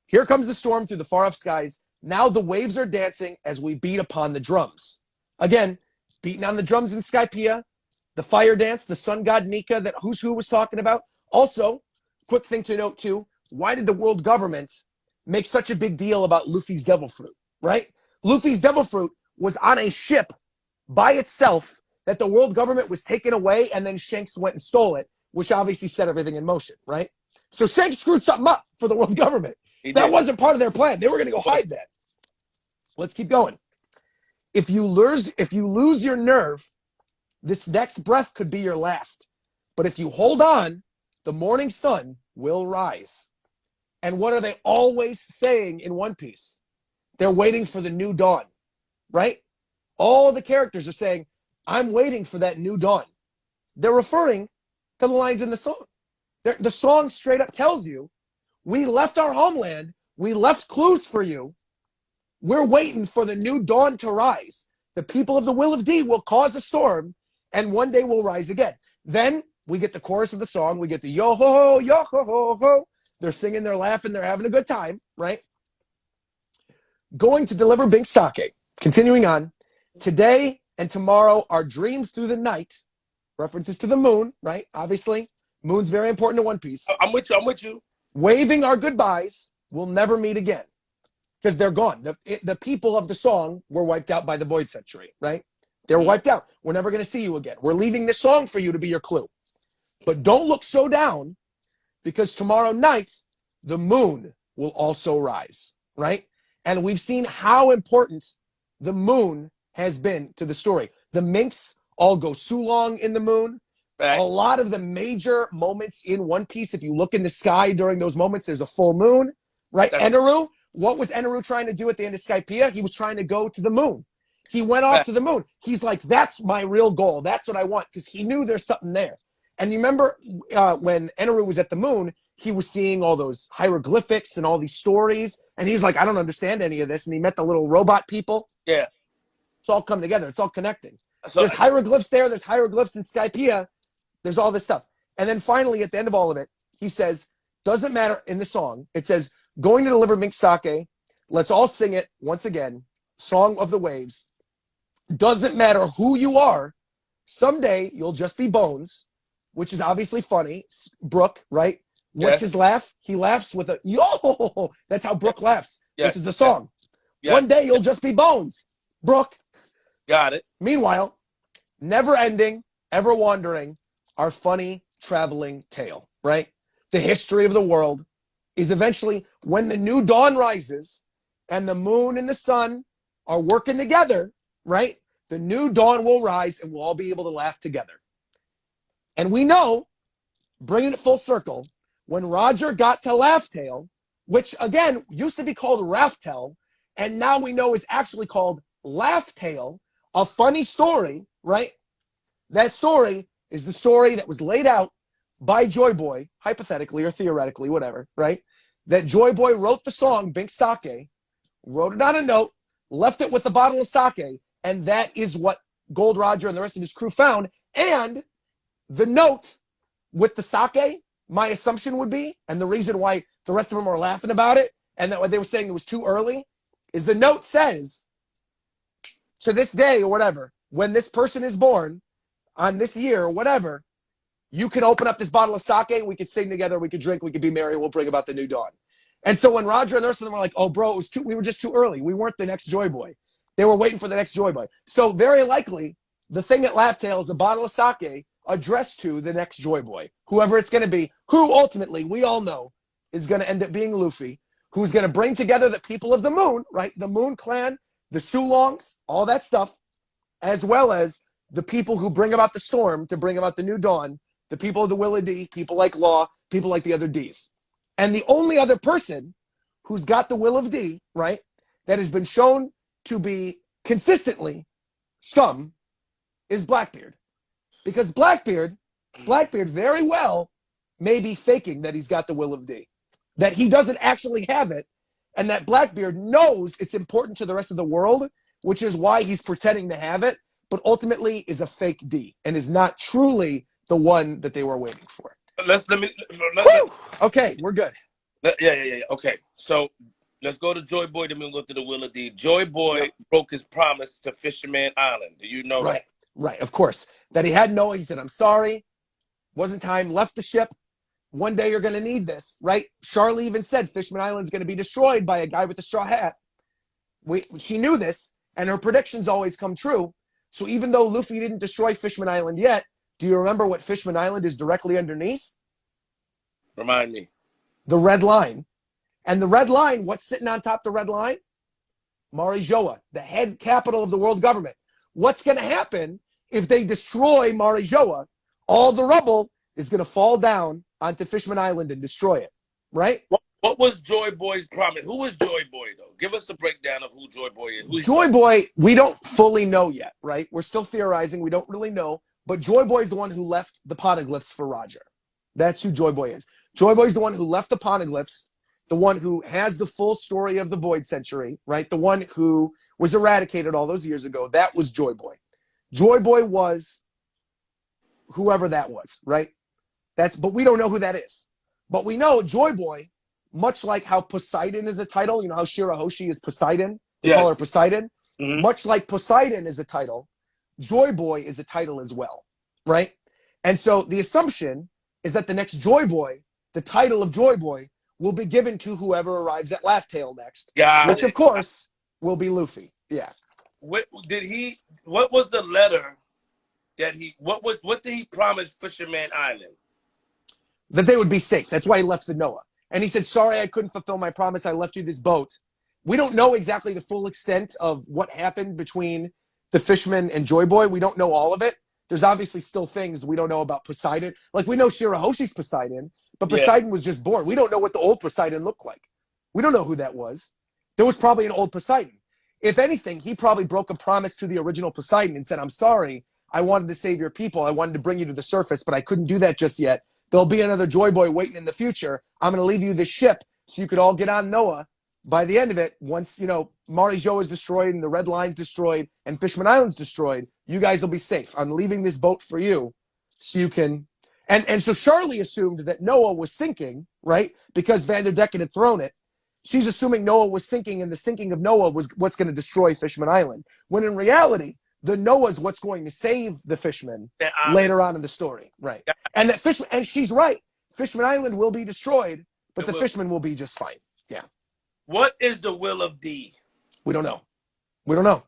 Here comes the storm through the far-off skies. Now the waves are dancing as we beat upon the drums. Again, beating on the drums in Skypiea, the fire dance, the sun god Nika that Who's Who was talking about. Also, quick thing to note too, why did the world government make such a big deal about Luffy's devil fruit, right? Luffy's devil fruit was on a ship by itself that the world government was taken away, and then Shanks went and stole it, which obviously set everything in motion, right? So Shanks screwed something up for the world government. That wasn't part of their plan. They were going to go hide that. Let's keep going. If you lose your nerve, this next breath could be your last. But if you hold on, the morning sun will rise. And what are they always saying in One Piece? They're waiting for the new dawn, right? All the characters are saying, I'm waiting for that new dawn. They're referring to the lines in the song. The song straight up tells you, we left our homeland, we left clues for you, we're waiting for the new dawn to rise. The people of the will of D will cause a storm, and one day will rise again. Then We get the chorus of the song. We get the yo ho ho, yo ho ho ho. They're singing, they're laughing, they're having a good time, right? Going to deliver Bink Sake. Continuing on. Today and tomorrow are dreams through the night. References to the moon, right? Obviously. Moon's very important to One Piece. I'm with you. I'm with you. Waving our goodbyes. We'll never meet again. Because they're gone. The people of the song were wiped out by the Void Century, right? They were wiped out. We're never going to see you again. We're leaving this song for you to be your clue. But don't look so down, because tomorrow night, the moon will also rise, right? And we've seen how important the moon has been to the story. The minks all go Sulong in the moon. Right. A lot of the major moments in One Piece, if you look in the sky during those moments, there's a full moon, right? Eneru, what was Eneru trying to do at the end of Skypiea? He was trying to go to the moon. He went off to the moon. He's like, that's my real goal. That's what I want, because he knew there's something there. And you remember when Eneru was at the moon, he was seeing all those hieroglyphics and all these stories. And he's like, I don't understand any of this. And he met the little robot people. Yeah. It's all come together. It's all connecting. So, there's hieroglyphs there. There's hieroglyphs in Skypiea. There's all this stuff. And then finally, at the end of all of it, he says, doesn't matter in the song. It says, going to deliver Mink Sake. Let's all sing it once again. Song of the Waves. Doesn't matter who you are. Someday you'll just be bones, which is obviously funny. Brooke, right? What's his laugh? He laughs with a yo. That's how Brooke laughs, which is the song. Yes. One day you'll just be bones. Brooke. Got it. Meanwhile, never ending, ever wandering, our funny traveling tale, right? The history of the world is eventually when the new dawn rises and the moon and the sun are working together, right? The new dawn will rise and we'll all be able to laugh together. And we know, bringing it full circle, when Roger got to Laugh Tale, which again used to be called Raftel, and now we know is actually called Laugh Tale, a funny story, right? That story is the story that was laid out by Joy Boy, hypothetically or theoretically, whatever, right? That Joy Boy wrote the song Bink Sake, wrote it on a note, left it with a bottle of sake, and that is what Gold Roger and the rest of his crew found. And the note with the sake, my assumption would be, and the reason why the rest of them are laughing about it, and that what they were saying it was too early, is the note says, to this day or whatever, when this person is born, on this year or whatever, you can open up this bottle of sake, we could sing together, we could drink, we could be merry, we'll bring about the new dawn. And so when Roger and the rest of them were like, oh, bro, we were just too early. We weren't the next Joy Boy. They were waiting for the next Joy Boy. So very likely, the thing at Laugh Tale is a bottle of sake addressed to the next Joy Boy, whoever it's going to be, who ultimately, we all know, is going to end up being Luffy, who's going to bring together the people of the moon, right? The Moon Clan, the Sulongs, all that stuff, as well as the people who bring about the storm to bring about the new dawn, the people of the Will of D, people like Law, people like the other Ds. And the only other person who's got the Will of D, right, that has been shown to be consistently scum is Blackbeard. Because Blackbeard very well may be faking that he's got the Will of D, that he doesn't actually have it, and that Blackbeard knows it's important to the rest of the world, which is why he's pretending to have it, but ultimately is a fake D and is not truly the one that they were waiting for. Okay, we're good. Yeah. Okay, so let's go to Joy Boy, then we'll go to the Will of D. Joy Boy broke his promise to Fisherman Island. Do you know that? Right, of course. That he had Noah. He said, I'm sorry. Wasn't time. Left the ship. One day you're going to need this, right? Charlie even said Fishman Island's going to be destroyed by a guy with a straw hat. She knew this, and her predictions always come true. So even though Luffy didn't destroy Fishman Island yet, do you remember what Fishman Island is directly underneath? Remind me. The Red Line. And the Red Line, what's sitting on top of the Red Line? Marijoa, the head capital of the world government. What's going to happen if they destroy Marijoa? All the rubble is going to fall down onto Fishman Island and destroy it, right? What was Joy Boy's promise? Who was Joy Boy, though? Give us a breakdown of who Joy Boy is. Joy Boy, we don't fully know yet, right? We're still theorizing. We don't really know. But Joy Boy is the one who left the poneglyphs for Roger. That's who Joy Boy is. Joy Boy is the one who left the poneglyphs, the one who has the full story of the Void Century, right? The one who was eradicated all those years ago. That was Joy Boy. Joy Boy was whoever that was, right? But we don't know who that is. But we know Joy Boy, much like how Poseidon is a title, you know how Shirahoshi is Poseidon? They call her Poseidon. Much like Poseidon is a title, Joy Boy is a title as well, right? And so the assumption is that the next Joy Boy, the title of Joy Boy, will be given to whoever arrives at Laugh Tale next, which of course will be Luffy. Yeah. What was the letter that what did he promise Fisherman Island? That they would be safe. That's why he left the Noah. And he said, sorry, I couldn't fulfill my promise. I left you this boat. We don't know exactly the full extent of what happened between the Fisherman and Joy Boy. We don't know all of it. There's obviously still things we don't know about Poseidon. Like, we know Shirahoshi's Poseidon, but Poseidon was just born. We don't know what the old Poseidon looked like. We don't know who that was. There was probably an old Poseidon. If anything, he probably broke a promise to the original Poseidon and said, I'm sorry, I wanted to save your people. I wanted to bring you to the surface, but I couldn't do that just yet. There'll be another Joy Boy waiting in the future. I'm going to leave you this ship so you could all get on Noah. By the end of it, once, you know, Marijo is destroyed and the Red Line's destroyed and Fishman Island's destroyed, you guys will be safe. I'm leaving this boat for you so you can... And so Charlie assumed that Noah was sinking, right? Because Vanderdecken had thrown it. She's assuming Noah was sinking, and the sinking of Noah was what's going to destroy Fishman Island. When in reality, the Noah's what's going to save the Fishmen later on in the story, right? And that and she's right. Fishman Island will be destroyed, but the Fishmen will be just fine. Yeah. What is the will of D? We don't know. We don't know.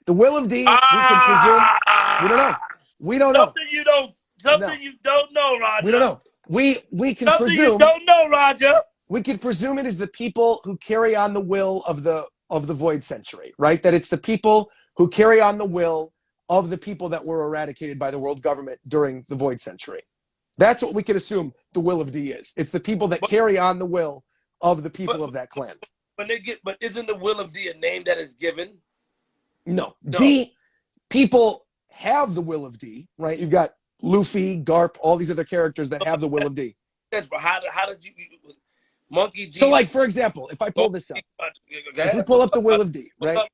The will of D, we can presume. We don't know. We don't know. Something you don't know, Roger. We don't know. We can something presume. You don't know, Roger. We can presume it is the people who carry on the will of the Void Century, right? That it's the people who carry on the will of the people that were eradicated by the world government during the Void Century. That's what we can assume the will of D is. It's the people that carry on the will of the people of that clan. But isn't the will of D a name that is given? No. D, people have the will of D, right? You've got Luffy, Garp, all these other characters that have the will of D. How did you Monkey D? So, like, for example, if I pull this up, if we pull up the will of D, right?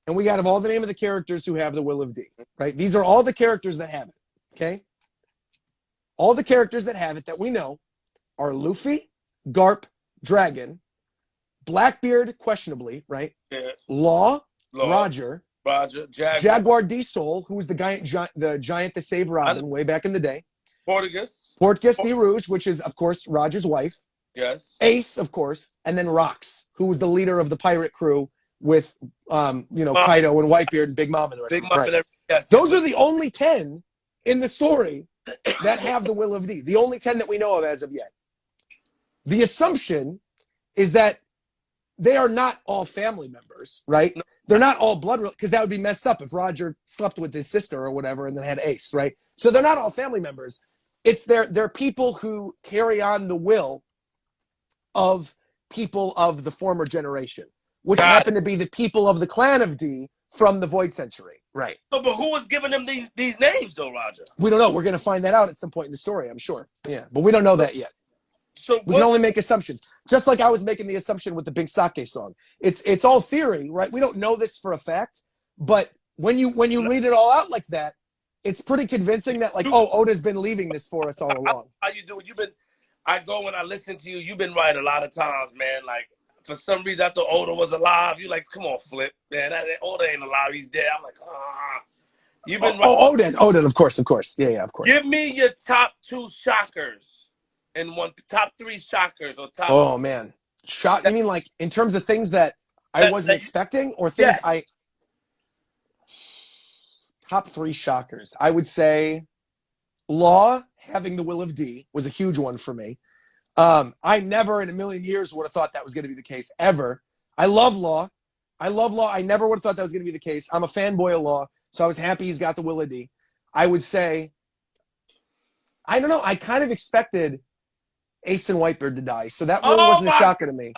And we got all the name of the characters who have the will of D, right? These are all the characters that have it, okay? All the characters that have it that we know are Luffy, Garp, Dragon, Blackbeard, questionably, right? Yeah. Law, Roger, Jaguar D Soul, who was the giant that saved Robin way back in the day. Portuguese D Rouge, which is, of course, Roger's wife. Yes. Ace, of course, and then Rox, who was the leader of the pirate crew with, Kaido and Whitebeard and Big Mom and the rest of them. Right. Yes. Those are the only 10 in the story that have the will of D. The only 10 that we know of as of yet. The assumption is that they are not all family members, right? No. They're not all blood, because that would be messed up if Roger slept with his sister or whatever and then had Ace, right? So they're not all family members. It's they're people who carry on the will of people of the former generation, which happen to be the people of the clan of D from the Void Century, right? So, but who was giving them these names, though, Roger? We don't know. We're going to find that out at some point in the story, I'm sure. Yeah, but we don't know that yet. So we can only make assumptions. Just like I was making the assumption with the Big Sake song. It's all theory, right? We don't know this for a fact, but when you read it all out like that, it's pretty convincing that, like, Oda's been leaving this for us all along. How you doing? I go and I listen to you. You've been right a lot of times, man. Like, for some reason, I thought Oda was alive. You're like, come on, Flip, man. Oda ain't alive. He's dead. I'm like, You've been right. Oden, of course. Yeah, of course. Give me your top 2 shockers and top 3 shockers or top. Oh, man. You mean like in terms of things that I wasn't expecting, or things Top 3 shockers. I would say Law having the will of D was a huge one for me. I never in a million years would have thought that was going to be the case, ever. I love Law. I never would have thought that was going to be the case. I'm a fanboy of Law, so I was happy he's got the will of D. I would say, I don't know, I kind of expected Ace and Whitebeard to die, so that really wasn't a shocker to me.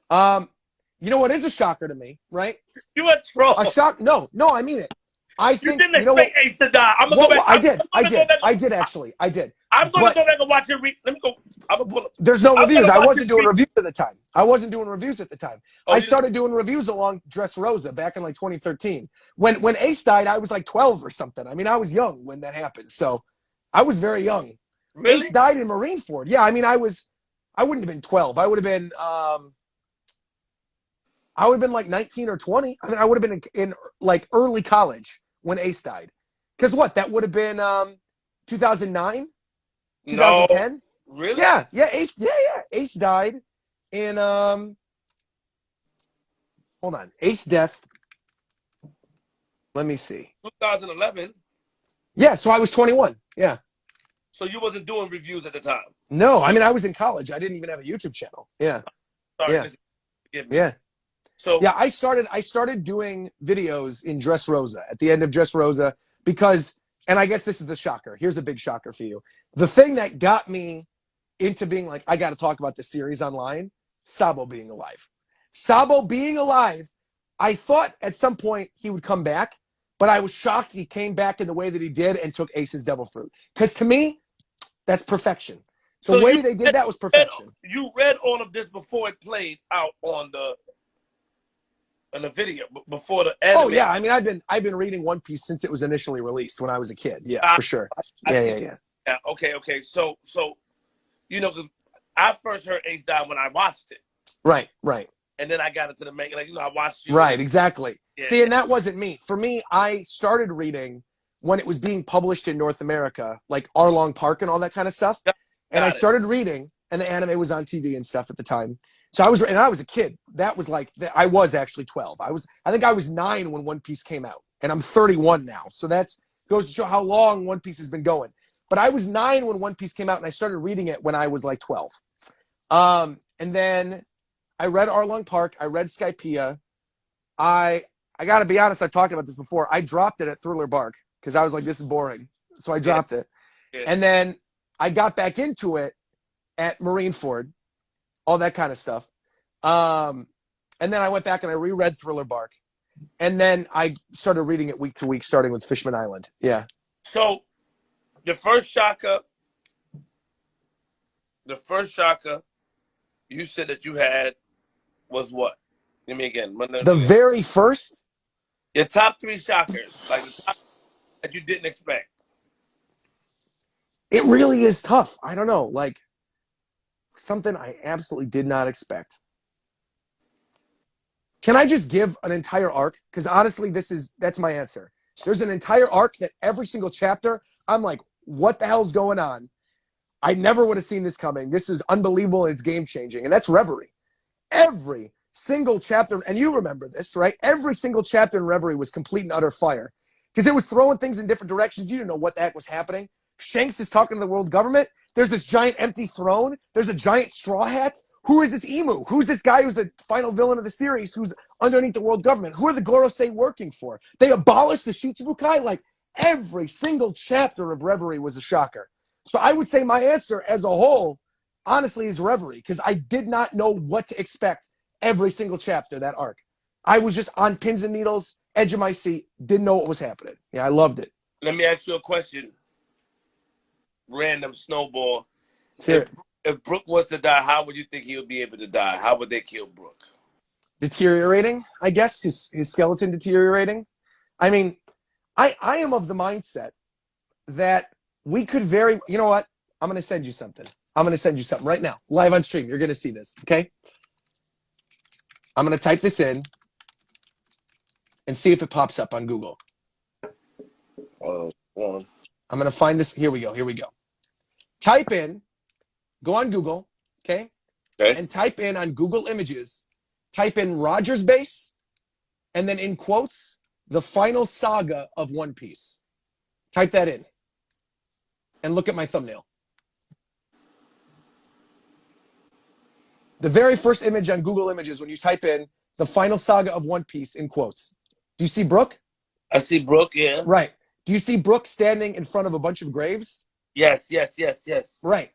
You know what is a shocker to me, right? You a troll. A shock? No, I mean it. I think you didn't expect Ace to die. I'm gonna go back. I did actually. I did. I'm going to go back and watch it. Let me go. I'm going to pull up. There's no reviews. I wasn't doing reviews reviews at the time. I started doing reviews along Dressrosa back in like 2013. When Ace died, I was like 12 or something. I mean, I was young when that happened. So I was very young. Really? Ace died in Marineford. Yeah, I mean, I wouldn't have been 12. I would have been like 19 or 20. I mean, I would have been in like early college when Ace died. Because what? That would have been 2009, 2010. No. Really? Yeah. Ace. Yeah. Ace died in hold on. Ace death. Let me see. 2011. Yeah. So I was 21. Yeah. So you wasn't doing reviews at the time? No, I mean I was in college. I didn't even have a YouTube channel. Yeah. Sorry, yeah. Forgive me. Yeah. So yeah, I started doing videos in Dressrosa at the end of Dressrosa because, and I guess this is the shocker. Here's a big shocker for you. The thing that got me into being like, I got to talk about the series online, Sabo being alive. Sabo being alive, I thought at some point he would come back, but I was shocked he came back in the way that he did and took Ace's Devil Fruit. Because to me, that's perfection. The way they did that was perfection. You read all of this before it played out on the video, before the anime. Oh yeah, I mean I've been reading One Piece since it was initially released when I was a kid. Yeah, for sure. Yeah. Okay. So you know, because I first heard Ace die when I watched it. Right. And then I got into the manga, like, you know, I watched you. Right, exactly. Yeah, See, and that wasn't me. For me, I started reading when it was being published in North America, like Arlong Park and all that kind of stuff. And I started reading, and the anime was on TV and stuff at the time. So I was a kid. That was like, I was actually 12. I think I was 9 when One Piece came out, and I'm 31 now. So that's goes to show how long One Piece has been going. But I was 9 when One Piece came out, and I started reading it when I was like 12. And then I read Arlong Park. I read Skypiea. I got to be honest, I've talked about this before. I dropped it at Thriller Bark because I was like, this is boring. So I dropped it. Yeah. And then I got back into it at Marineford, all that kind of stuff. And then I went back and I reread Thriller Bark. And then I started reading it week to week, starting with Fishman Island. Yeah. So the first shaka you said that you had was what? Give me again. The very first? Your top 3 shockers, like the top that you didn't expect. It really is tough. I don't know. Like, something I absolutely did not expect. Can I just give an entire arc? Because honestly, that's my answer. There's an entire arc that every single chapter, I'm like, what the hell's going on? I never would have seen this coming. This is unbelievable and it's game-changing. And that's Reverie. Every single chapter, and you remember this, right? Every single chapter in Reverie was complete and utter fire. Because it was throwing things in different directions. You didn't know what the heck was happening. Shanks is talking to the world government. There's this giant empty throne. There's a giant straw hat. Who is this Emu? Who's this guy who's the final villain of the series who's underneath the world government? Who are the Gorosei working for? They abolished the Shichibukai. Like, every single chapter of Reverie was a shocker. So I would say my answer as a whole, honestly, is Reverie, because I did not know what to expect every single chapter, that arc. I was just on pins and needles, edge of my seat, didn't know what was happening. Yeah, I loved it. Let me ask you a question. Random snowball. If Brooke was to die, how would you think he would be able to die? How would they kill Brooke? Deteriorating, I guess, his skeleton deteriorating. I mean, I am of the mindset that we could you know what? I'm going to send you something. I'm going to send you something right now, live on stream. You're going to see this, okay? I'm going to type this in and see if it pops up on Google. Hold on. I'm going to find this. Here we go. Type in, go on Google, okay? And type in on Google Images, type in Rogers Base, and then in quotes, the final saga of One Piece. Type that in. And look at my thumbnail. The very first image on Google Images, when you type in the final saga of One Piece in quotes. Do you see Brooke? I see Brooke, yeah. Right. Do you see Brooke standing in front of a bunch of graves? Yes. Right.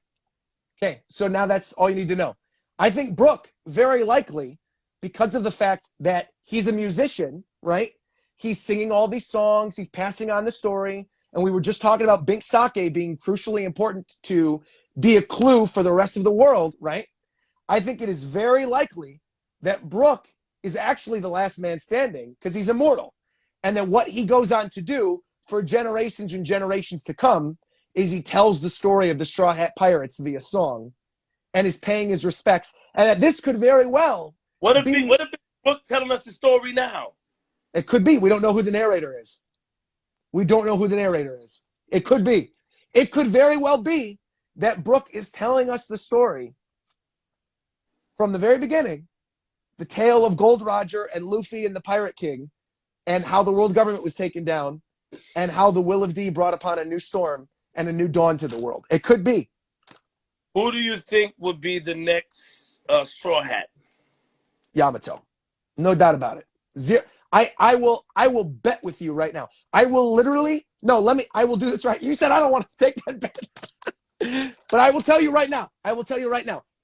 Okay, so now that's all you need to know. I think Brooke, very likely, because of the fact that he's a musician, right? He's singing all these songs. He's passing on the story. and we were just talking about Bink Sake being crucially important to be a clue for the rest of the world, right? I think it is very likely that Brooke is actually the last man standing because he's immortal. And that what he goes on to do for generations and generations to come is he tells the story of the Straw Hat Pirates via song and is paying his respects. And that this could very well What if be... it's Brooke telling us the story now? It could be. We don't know who the narrator is. We don't know who the narrator is. It could be. It could very well be that Brooke is telling us the story from the very beginning, the tale of Gold Roger and Luffy and the Pirate King, and how the world government was taken down, and how the will of D brought upon a new storm and a new dawn to the world. It could be. Who do you think would be the next Straw Hat? Yamato. No doubt about it. I will bet with you right now. I will literally, I will do this right. You said I don't want to take that bet. But I will tell you right now.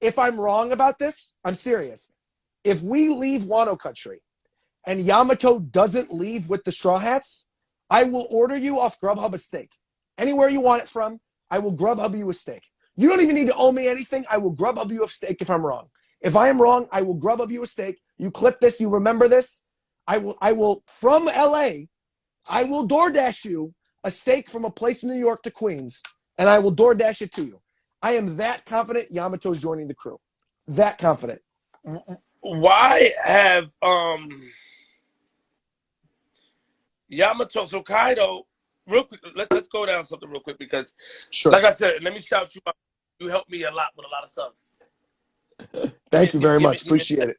If I'm wrong about this, I'm serious. If we leave Wano Country and Yamato doesn't leave with the Straw Hats, I will order you off Grubhub a steak. Anywhere you want it from, I will Grubhub you a steak. You don't even need to owe me anything. I will Grubhub you a steak if I'm wrong. If I am wrong, I will Grubhub you a steak. You clip this, you remember this. I will from LA, I will DoorDash you a steak from a place in New York to Queens, and I will DoorDash it to you. I am that confident Yamato's joining the crew. That confident. Why have Yamato, so Kaido, real quick, let's go down something real quick because, sure. Like I said, let me shout you out. You helped me a lot with a lot of stuff. Thank you very much. Appreciate it.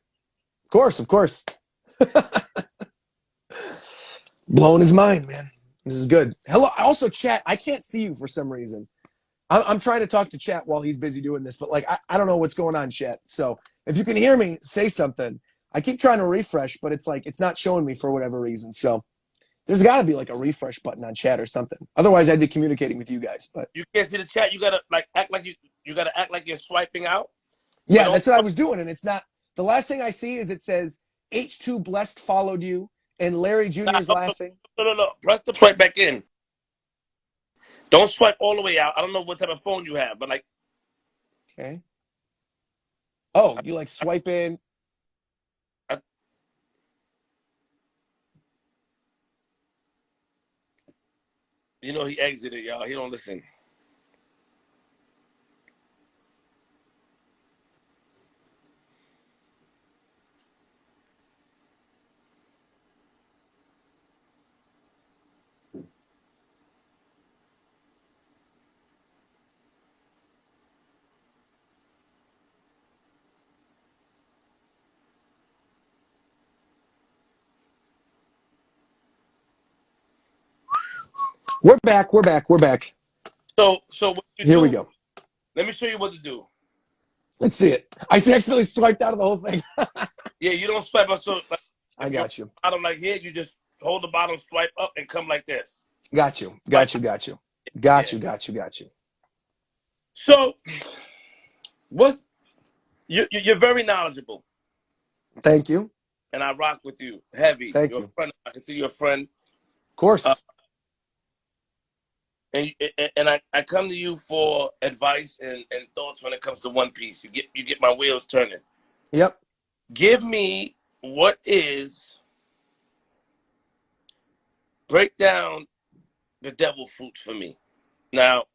Of course. Blowing his mind, man. This is good. Hello. Also, chat, I can't see you for some reason. I'm trying to talk to chat while he's busy doing this, but like I don't know what's going on, chat. So if you can hear me, say something. I keep trying to refresh, but it's like it's not showing me for whatever reason. So there's got to be like a refresh button on chat or something. Otherwise, I'd be communicating with you guys. But you can't see the chat. You gotta like act like you gotta act like you're swiping out. Yeah, that's what I was doing, and it's not. The last thing I see is it says H2 Blessed followed you, and Larry Jr. is laughing. No. Press the swipe back in. Don't swipe all the way out. I don't know what type of phone you have, but like. Okay. Oh, you like swipe in. You know he exited, y'all. He don't listen. We're back. So what you Here do, we go. Let me show you what to do. Let's see it. I accidentally swiped out of the whole thing. Yeah, you don't swipe up. So like, I got you. Bottom like here, you just hold the bottom, swipe up, and come like this. Got you. So, you're very knowledgeable. Thank you. And I rock with you heavy. Thank you're you. A friend. I can see you're a friend. Of course. And I come to you for advice and thoughts when it comes to One Piece. You get my wheels turning. Yep. Give me break down the devil fruits for me. Now,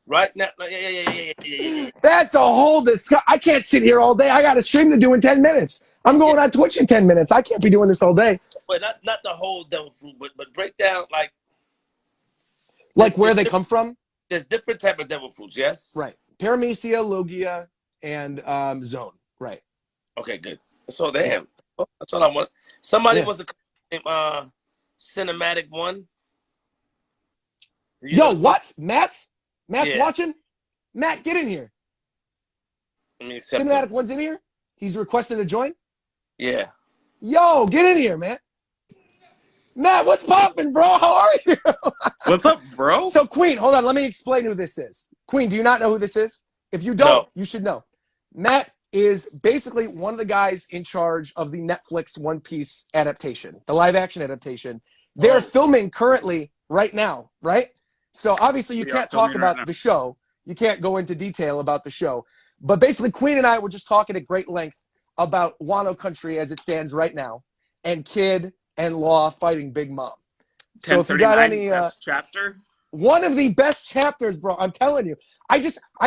right now, yeah. That's a whole discussion. I can't sit here all day. I got a stream to do in 10 minutes. I'm going on Twitch in 10 minutes. I can't be doing this all day. But not the whole devil fruit, but break down like where they come from. There's different type of devil fruits, yes. Right. Paramecia, Logia, and Zone. Right. Okay, good. So damn. That's all I want. Somebody was a cinematic one. Yo, what? Matt's watching? Matt, get in here. Let me accept Cinematic one's in here? He's requesting to join? Yeah. Yo, get in here, man. Matt, what's poppin', bro? How are you? What's up, bro? So, Queen, hold on. Let me explain who this is. Queen, do you not know who this is? If you don't, you should know. Matt is basically one of the guys in charge of the Netflix One Piece adaptation, the live-action adaptation. They're filming currently right now, right? So obviously you can't talk about the show. You can't go into detail about the show. But basically, Queen and I were just talking at great length about Wano Country as it stands right now, and Kid and Law fighting Big Mom. So if you got any chapter, one of the best chapters, bro, I'm telling you. I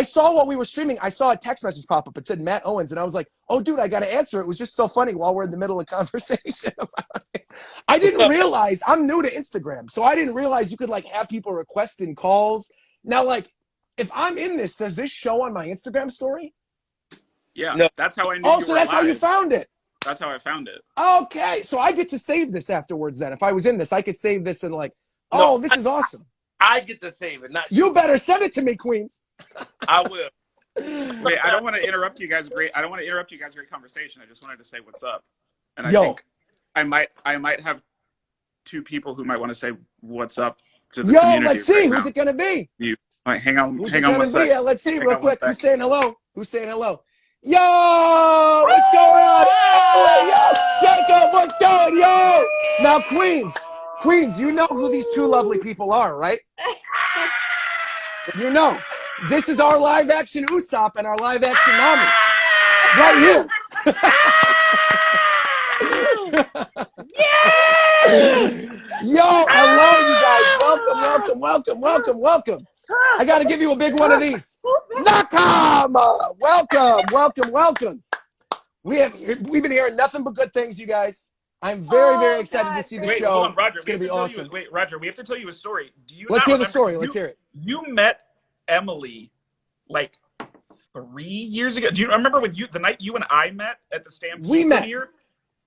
saw while we were streaming, I saw a text message pop up. It said Matt Owens, and I was like, oh, dude, I got to answer. It was just so funny while we're in the middle of conversation about it. I didn't realize, I'm new to Instagram, so I didn't realize you could, like, have people requesting calls. Now, like, if I'm in this, does this show on my Instagram story? Yeah, no. That's how I knew. Oh, so that's how you found it. That's how I found it. Okay, so I get to save this afterwards then. If I was in this, I could save this and like, oh, no, this is awesome. I get to save it, not you. You better send it to me, Queens. I will. Wait, I don't want to interrupt you guys. Great conversation. I just wanted to say what's up. And I think I might have two people who might want to say what's up to the community. Let's see. Who's it gonna be? You. All right, hang on one second. Yeah, let's see real quick. Who's saying hello? Yo, what's going on? Yo, Jacob, what's going? Yo. Now, Queens, you know who these two lovely people are, right? You know. This is our live action Usopp and our live action Nami. Right here. Yo, hello, you guys. Welcome. I got to give you a big one of these. Nakama! Welcome. We've been hearing nothing but good things, you guys. I'm very excited to see the show. Hold on, Roger. It's going to be awesome. Roger, we have to tell you a story. Let's hear the story. Let's hear it. You met Emily like 3 years ago. Do you remember when the night you and I met at the Stampede? We met.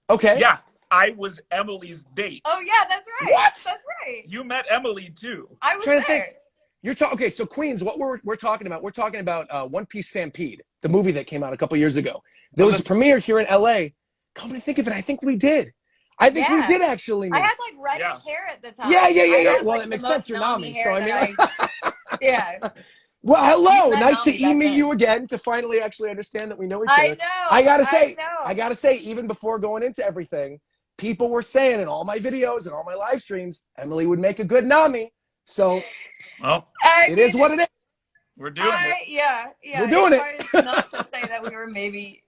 Okay. Yeah, I was Emily's date. Oh yeah, that's right. What? That's right. You met Emily too. I was there. You're okay, so Queens, what we're talking about One Piece Stampede, the movie that came out a couple years ago. There was a premiere here in LA. Come to think of it, I think we did. We did actually meet. I had like reddish hair at the time. Yeah. Well, it makes sense. You're Nami, so I mean. Yeah. Well, hello. Nice to meet you again to finally actually understand that we know each other. I know. I gotta say, even before going into everything, people were saying in all my videos and all my live streams, Emily would make a good Nami. So, well, it is what it is. We're doing it. Yeah. We're doing it. It's not to say that we were maybe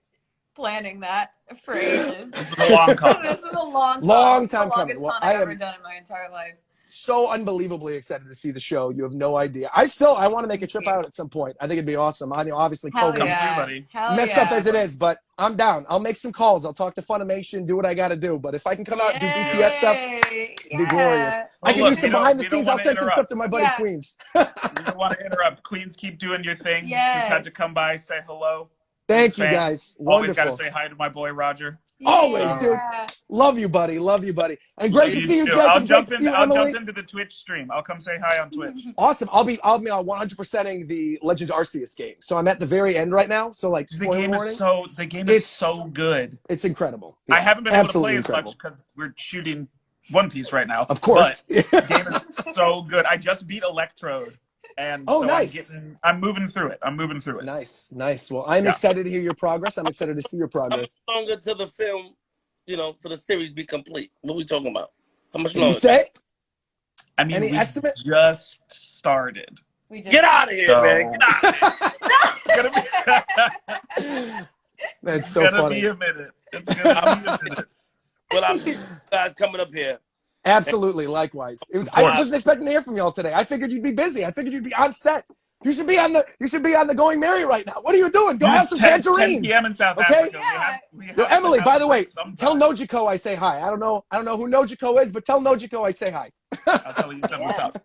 planning that for ages. This is a long time. This is a long time coming. Well, I've ever done in my entire life. So unbelievably excited to see the show. You have no idea. I want to make a trip out at some point. I think it'd be awesome. I know, obviously, COVID messed up as it is, but I'm down. I'll make some calls. I'll talk to Funimation, do what I got to do. But if I can come out and do BTS stuff, it'd be glorious. I can do some behind the scenes. I'll send some stuff to my buddy Queens. You don't want to interrupt. Queens, keep doing your thing. Just had to come by, say hello. Thank you, guys. Wonderful. Always got to say hi to my boy, Roger. Always, dude. Love you, buddy. And great to see you, Jacob. I'll jump into the Twitch stream. I'll come say hi on Twitch. Awesome. I'll be 100%ing the Legends Arceus game. So I'm at the very end right now. So like the game is so good. It's incredible. I haven't been able to play as much because we're shooting One Piece right now. Of course. But the game is so good. I just beat Electrode. And nice. I'm moving through it. Nice. Well, I'm excited to hear your progress. I'm excited to see your progress. How much longer till the film, for the series be complete? What are we talking about? How much Did longer? you say? I mean, any estimate? Just started. Get out of here, man. Get out of here. That's so funny. It's gonna be a minute. Well, I'm guys coming up here. Absolutely, likewise. I wasn't expecting to hear from y'all today. I figured you'd be busy. I figured you'd be on set. You should be on the Going Merry right now. What are you doing? Go have some tangerines. 10 p.m. in South Africa. Yeah. Emily, by the way, tell Nojiko I say hi. I don't know who Nojiko is, but tell Nojiko I say hi. I'll tell you what's up.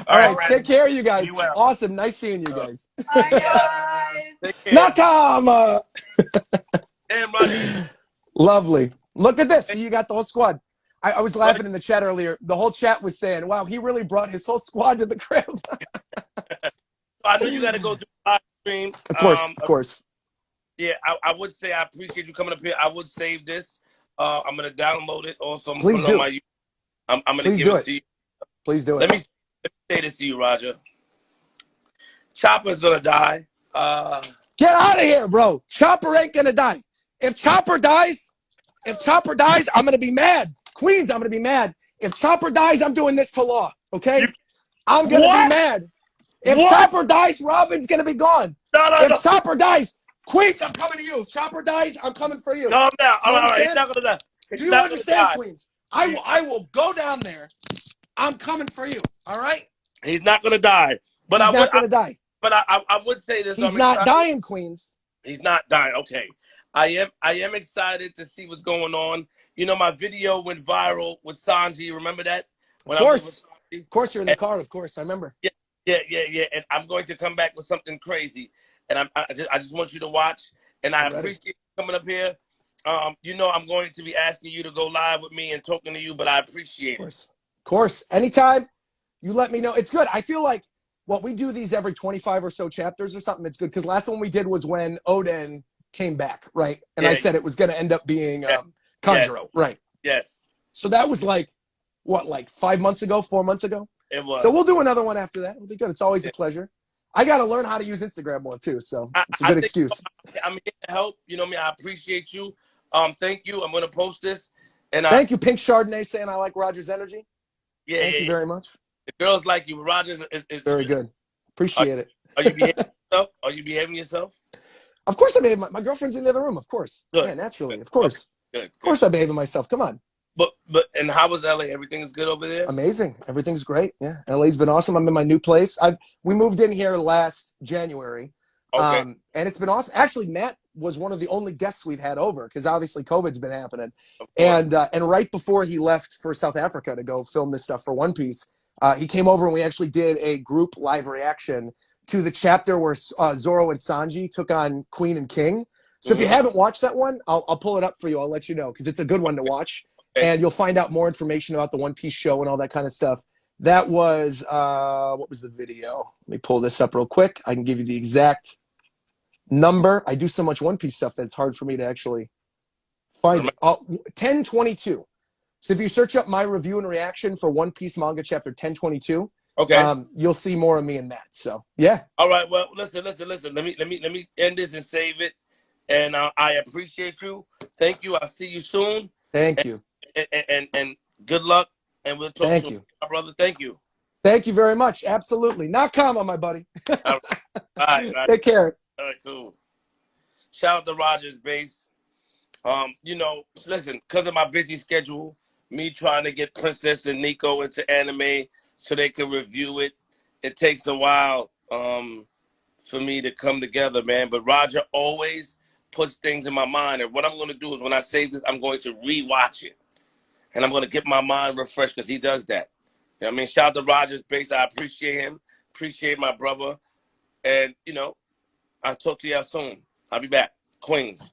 All right, take care, you guys. Awesome. Nice seeing you guys. Bye, guys. Nakama. Damn, Rodney. Lovely. Look at this. You got the whole squad. I was laughing in the chat earlier. The whole chat was saying, wow, he really brought his whole squad to the crib. I know you got to go through the live stream. Of course. Yeah, I would say I appreciate you coming up here. I would save this. I'm going to download it. Also, I'm Please putting do. it on I'm going to give it to you. Please do it. Let me say this to you, Roger. Chopper's going to die. Get out of here, bro. Chopper ain't going to die. If Chopper dies, I'm going to be mad. Queens, I'm going to be mad. If Chopper dies, I'm doing this to Law. Okay? I'm gonna What? be mad. If What? Chopper dies, Robin's gonna be gone. No. If Chopper dies, Queens, I'm coming to you. If Chopper dies, I'm coming for you. Calm down. You All right. He's understand? not gonna die. He's Do you not understand, gonna die. Queens? I will go down there. I'm coming for you. All right? He's not gonna die. But He's not gonna die. But I would say this. He's not dying, Queens. He's not dying. Okay. I am excited to see what's going on. You know, my video went viral with Sanji. Remember that? Of course. Of course, you're in the car. Of course, I remember. Yeah. And I'm going to come back with something crazy. And I just want you to watch. And I appreciate you coming up here. You know, I'm going to be asking you to go live with me and talking to you, but I appreciate it. Of course. Anytime you let me know. It's good. I feel like we do these every 25 or so chapters or something. It's good because last one we did was when Oden came back, right? And I said it was going to end up being Kanjuro, right? Yes. So that was like, what, like 5 months ago, 4 months ago? It was. So we'll do another one after that. It'll be good. It's always a pleasure. I got to learn how to use Instagram more too, so it's a good excuse. I'm here to help. You know me. I appreciate you. Thank you. I'm going to post this. And thank you, Pink Chardonnay, saying I like Roger's energy. Yeah. Thank you very much. The girls like you. Rogers is very good. Appreciate it. Are you behaving yourself? Are you behaving yourself? Of course I behave. My girlfriend's in the other room. Of course. Good. Yeah, naturally. Of course. Good. Of course I behave myself. Come on. But and how was LA? Everything is good over there? Amazing. Everything's great. Yeah. LA's been awesome. I'm in my new place. We moved in here last January. Okay. And it's been awesome. Actually, Matt was one of the only guests we've had over because obviously COVID's been happening. And right before he left for South Africa to go film this stuff for One Piece, he came over and we actually did a group live reaction to the chapter where Zoro and Sanji took on Queen and King. So if you haven't watched that one, I'll pull it up for you. I'll let you know because it's a good one to watch. And you'll find out more information about the One Piece show and all that kind of stuff. That was, what was the video? Let me pull this up real quick. I can give you the exact number. I do so much One Piece stuff that it's hard for me to actually find it. 1022. So if you search up my review and reaction for One Piece manga chapter 1022, you'll see more of me in that. So yeah. All right. Well, listen. Let me end this and save it. And I appreciate you. Thank you. I'll see you soon. Thank you. And good luck. And we'll talk Thank soon. you, My brother. Thank you. Thank you very much. Absolutely. Nakama, my buddy. All right. Take care. All right, cool. Shout out to Rogers Base. You know, listen, because of my busy schedule, me trying to get Princess and Nico into anime so they can review it, it takes a while for me to come together, man. But Roger always puts things in my mind. And what I'm going to do is when I save this, I'm going to rewatch it. And I'm going to get my mind refreshed because he does that. You know what I mean? Shout out to Rogers Base. I appreciate him. Appreciate my brother. And, you know, I'll talk to y'all soon. I'll be back. Queens.